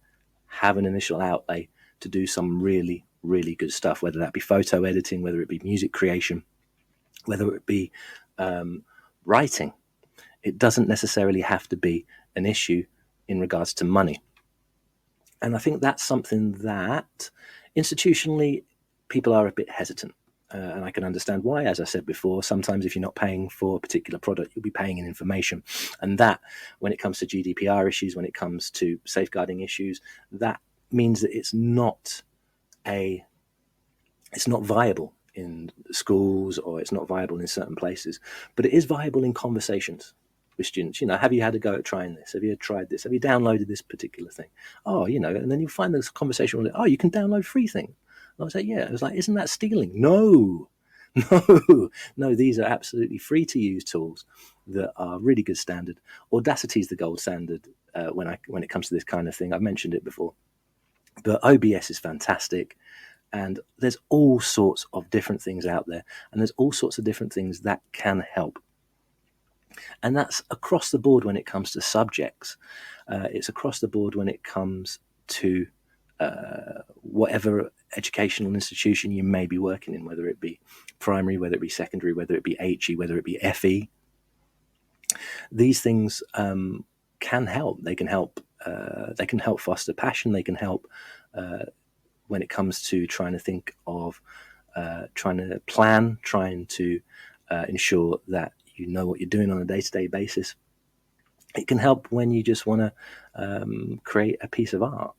have an initial outlay to do some really, really good stuff. Whether that be photo editing, whether it be music creation, whether it be writing. It doesn't necessarily have to be an issue in regards to money. And I think that's something that institutionally people are a bit hesitant. And I can understand why. As I said before, sometimes if you're not paying for a particular product, you'll be paying in information. And that, when it comes to GDPR issues, when it comes to safeguarding issues, that means that it's not viable in schools, or it's not viable in certain places. But it is viable in conversations with students. Have you had a go at trying this? Have you tried this? Have you downloaded this particular thing? Oh, and then you find this conversation where, oh, you can download free thing. And I was like, yeah. I was like, isn't that stealing? No, these are absolutely free to use tools that are really good standard. Audacity is the gold standard when it comes to this kind of thing. I've mentioned it before, but OBS is fantastic. And there's all sorts of different things out there, and there's all sorts of different things that can help. And that's across the board when it comes to subjects. It's across the board when it comes to whatever educational institution you may be working in, whether it be primary, whether it be secondary, whether it be HE, whether it be FE. These things can help. They can help. They can help foster passion. They can help when it comes to trying to think of, trying to plan, trying to ensure that you know what you're doing on a day-to-day basis. It can help when you just want to create a piece of art.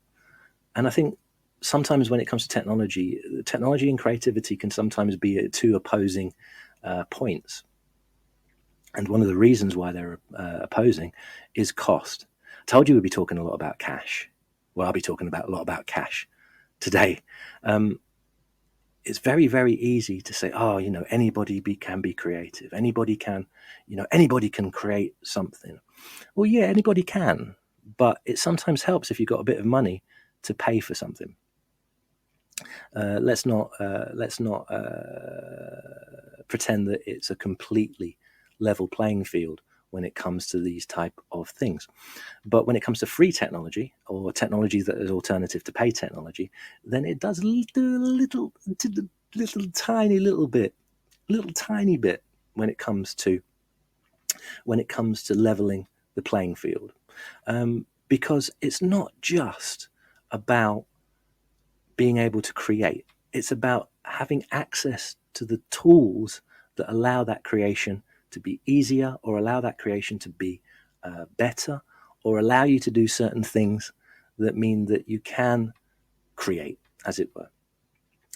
And I think sometimes when it comes to technology and creativity can sometimes be at two opposing points. And one of the reasons why they're opposing is cost. I told you we'd be talking a lot about cash. Well, I'll be talking a lot about cash today. It's very, very easy to say, oh, anybody can be creative. Anybody can create something. Well, yeah, anybody can, but it sometimes helps if you've got a bit of money to pay for something. Let's not pretend that it's a completely level playing field when it comes to these type of things. But when it comes to free technology or technology that is alternative to pay technology, then it does do a little tiny bit when it comes to leveling the playing field, because it's not just about being able to create. It's about having access to the tools that allow that creation to be easier, or allow that creation to be better, or allow you to do certain things that mean that you can create, as it were.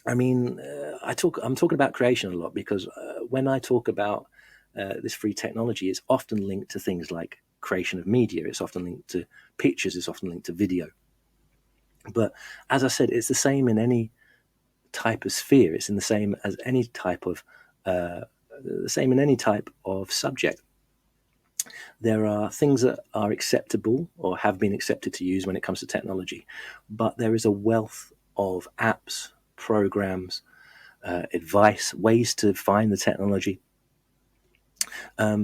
I mean, I'm talking about creation a lot because when I talk about this free technology, it's often linked to things like creation of media. It's often linked to pictures. It's often linked to video. But as I said, it's the same in any type of sphere. It's in the same as any type of subject. There are things that are acceptable or have been accepted to use when it comes to technology, but there is a wealth of apps, programs, advice, ways to find the technology. As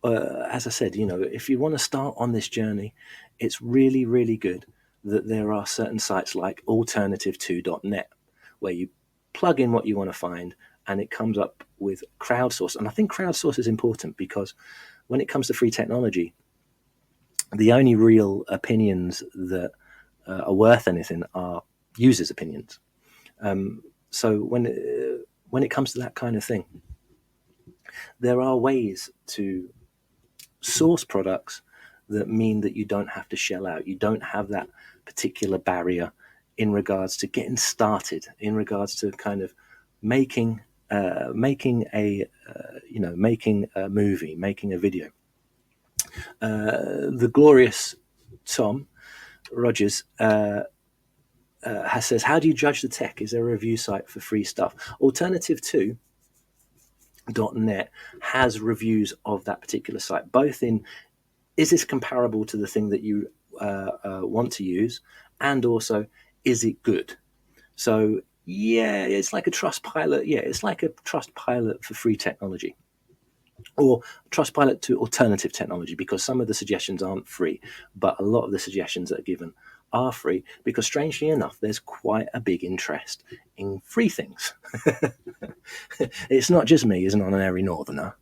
I said, if you want to start on this journey, it's really, really good that there are certain sites like alternative2.net where you plug in what you want to find and it comes up with crowdsource. And I think crowdsource is important because when it comes to free technology, the only real opinions that are worth anything are users' opinions. So when it comes to that kind of thing, there are ways to source products that mean that you don't have to shell out. You don't have that particular barrier in regards to getting started, in regards to kind of making a movie, making a video. The glorious Tom Rogers says, how do you judge the tech? Is there a review site for free stuff? Alternative2.net has reviews of that particular site, both in, is this comparable to the thing that you want to use, and also, is it good? So yeah, it's like a Trustpilot. Yeah, it's like a Trustpilot for free technology, or Trustpilot to alternative technology, because some of the suggestions aren't free, but a lot of the suggestions that are given are free, because strangely enough, there's quite a big interest in free things. It's not just me as an honorary northerner.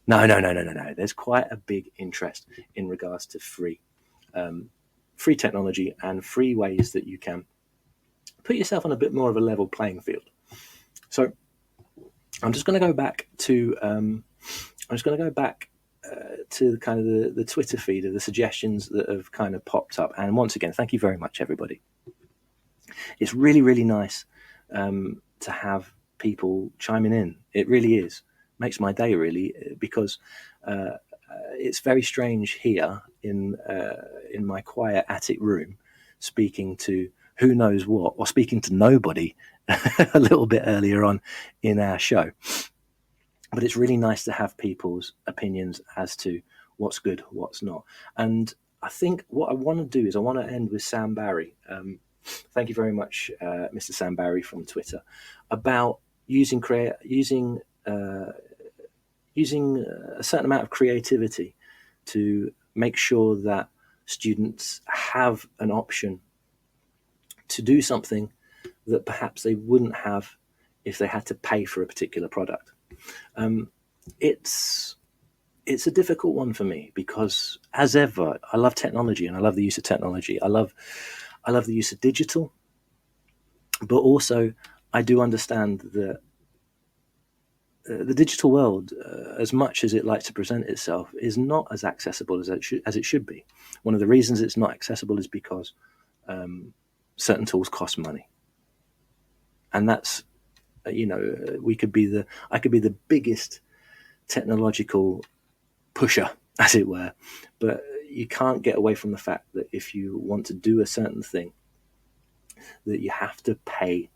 No. There's quite a big interest in regards to free technology and free ways that you can put yourself on a bit more of a level playing field. So I'm just going to go back to kind of the Twitter feed of the suggestions that have kind of popped up. And once again, thank you very much, everybody. It's really, really nice to have people chiming in. It really is. Makes my day, really, because it's very strange here in my quiet attic room, speaking to who knows what, or speaking to nobody a little bit earlier on in our show. But it's really nice to have people's opinions as to what's good, what's not. And I think what I want to do is I want to end with Sam Barry. Thank you very much, Mr. Sam Barry from Twitter, about using a certain amount of creativity to make sure that students have an option to do something that perhaps they wouldn't have if they had to pay for a particular product. It's a difficult one for me because, as ever, I love technology and I love the use of technology. I love the use of digital, but also I do understand that the digital world, as much as it likes to present itself, is not as accessible as it should be. One of the reasons it's not accessible is because certain tools cost money, and that's I could be the biggest technological pusher, as it were, but you can't get away from the fact that if you want to do a certain thing, that you have to pay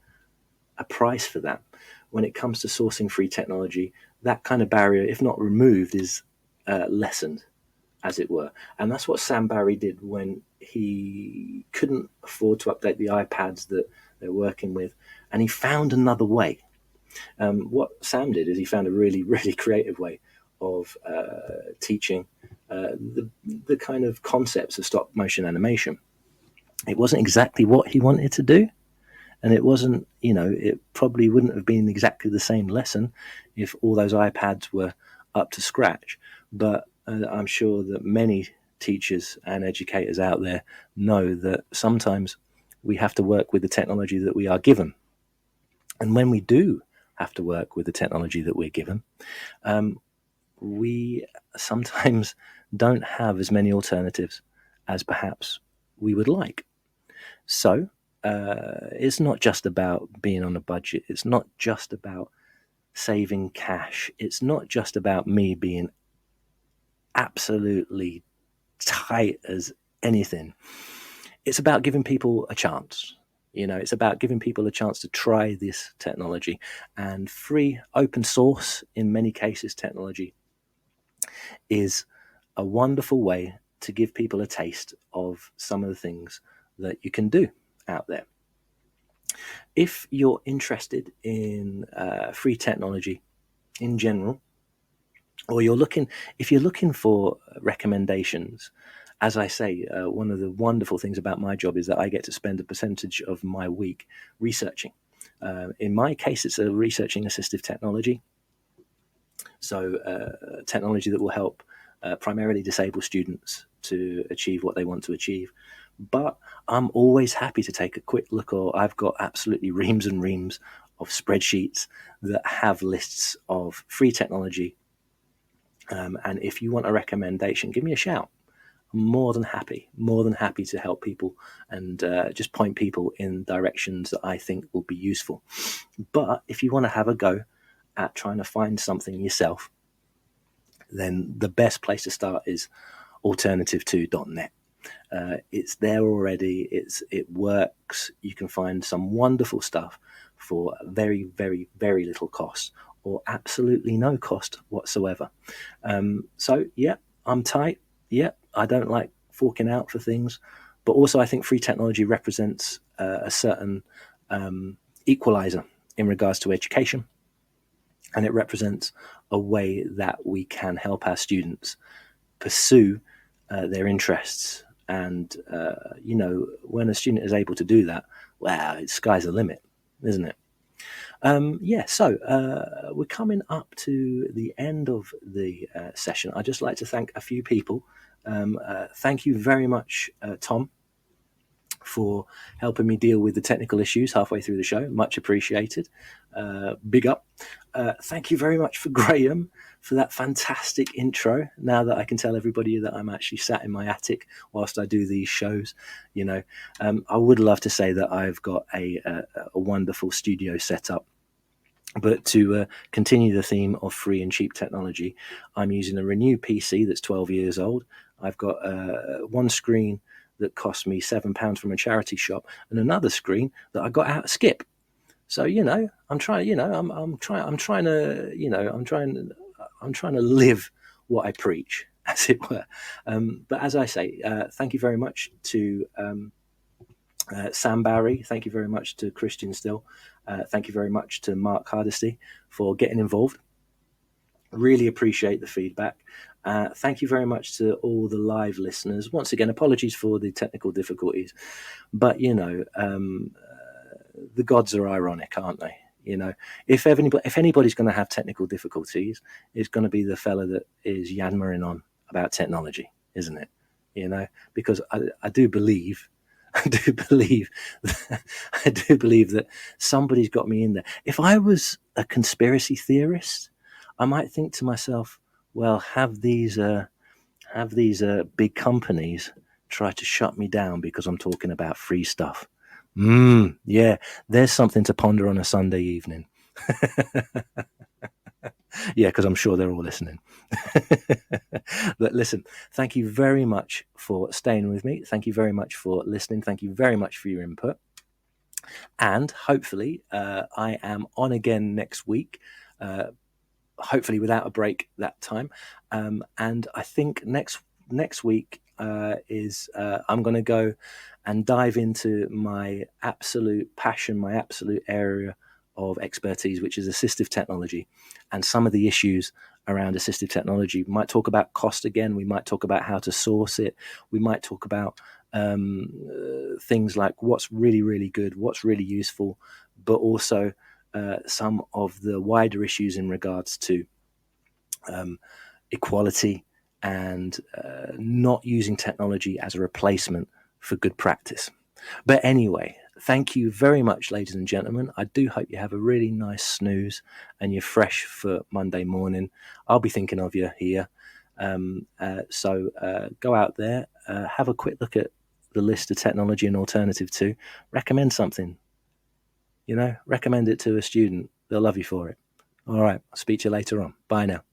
a price for that. When it comes to sourcing free technology, that kind of barrier, if not removed, is lessened, as it were. And that's what Sam Barry did when he couldn't afford to update the iPads that they're working with, and he found another way. What Sam did is he found a really, really creative way of teaching the kind of concepts of stop motion animation. It wasn't exactly what he wanted to do, and it wasn't, it probably wouldn't have been exactly the same lesson if all those iPads were up to scratch. But I'm sure that many teachers and educators out there know that sometimes we have to work with the technology that we are given. And when we do have to work with the technology that we're given, we sometimes don't have as many alternatives as perhaps we would like. So it's not just about being on a budget. It's not just about saving cash. It's not just about me being absolutely tight as anything. It's about giving people a chance. It's about giving people a chance to try this technology. And free, open source, in many cases, technology is a wonderful way to give people a taste of some of the things that you can do out there. If you're interested in free technology in general, or if you're looking for recommendations, as I say, one of the wonderful things about my job is that I get to spend a percentage of my week researching. In my case, it's a researching assistive technology. So technology that will help primarily disabled students to achieve what they want to achieve. But I'm always happy to take a quick look, or I've got absolutely reams and reams of spreadsheets that have lists of free technology. And if you want a recommendation, give me a shout. I'm more than happy to help people and just point people in directions that I think will be useful. But if you want to have a go at trying to find something yourself, then the best place to start is alternative2.net. It's there already. It works. You can find some wonderful stuff for very, very, very little cost, or absolutely no cost whatsoever. So yeah, I'm tight. Yeah, I don't like forking out for things, but also I think free technology represents a certain equalizer in regards to education, and it represents a way that we can help our students pursue their interests. And, when a student is able to do that, wow, it's sky's the limit, isn't it? So we're coming up to the end of the session. I'd just like to thank a few people. Thank you very much, Tom, for helping me deal with the technical issues halfway through the show. Much appreciated. Big up. Thank you very much for Graham for that fantastic intro. Now that I can tell everybody that I'm actually sat in my attic whilst I do these shows, I would love to say that I've got a wonderful studio set up. But to continue the theme of free and cheap technology, I'm using a Renew PC that's 12 years old. I've got one screen that cost me £7 from a charity shop, and another screen that I got out of Skip. So I'm trying to live what I preach, as it were. But as I say, thank you very much to Sam Barry. Thank you very much to Christian Still. Thank you very much to Mark Hardesty for getting involved. Really appreciate the feedback. Thank you very much to all the live listeners. Once again, apologies for the technical difficulties, but the gods are ironic, aren't they? If anybody's going to have technical difficulties, it's going to be the fella that is yammering on about technology, isn't it? Because I do believe that somebody's got me in there. If I was a conspiracy theorist, I might think to myself, well, have these big companies try to shut me down because I'm talking about free stuff? Yeah, there's something to ponder on a Sunday evening. Yeah, because I'm sure they're all listening. But listen, thank you very much for staying with me. Thank you very much for listening. Thank you very much for your input. And hopefully, I am on again next week. Hopefully, without a break that time. And I think next week is I'm going to go and dive into my absolute passion, my absolute area of expertise, which is assistive technology, and some of the issues around assistive technology. We might talk about cost again. We might talk about how to source it. We might talk about things like what's really, really good, what's really useful, but also some of the wider issues in regards to equality and not using technology as a replacement for good practice. But anyway, thank you very much, ladies and gentlemen. I do hope you have a really nice snooze and you're fresh for Monday morning. I'll be thinking of you here. So go out there, have a quick look at the list of technology and alternative to. Recommend something. Recommend it to a student. They'll love you for it. All right. I'll speak to you later on. Bye now.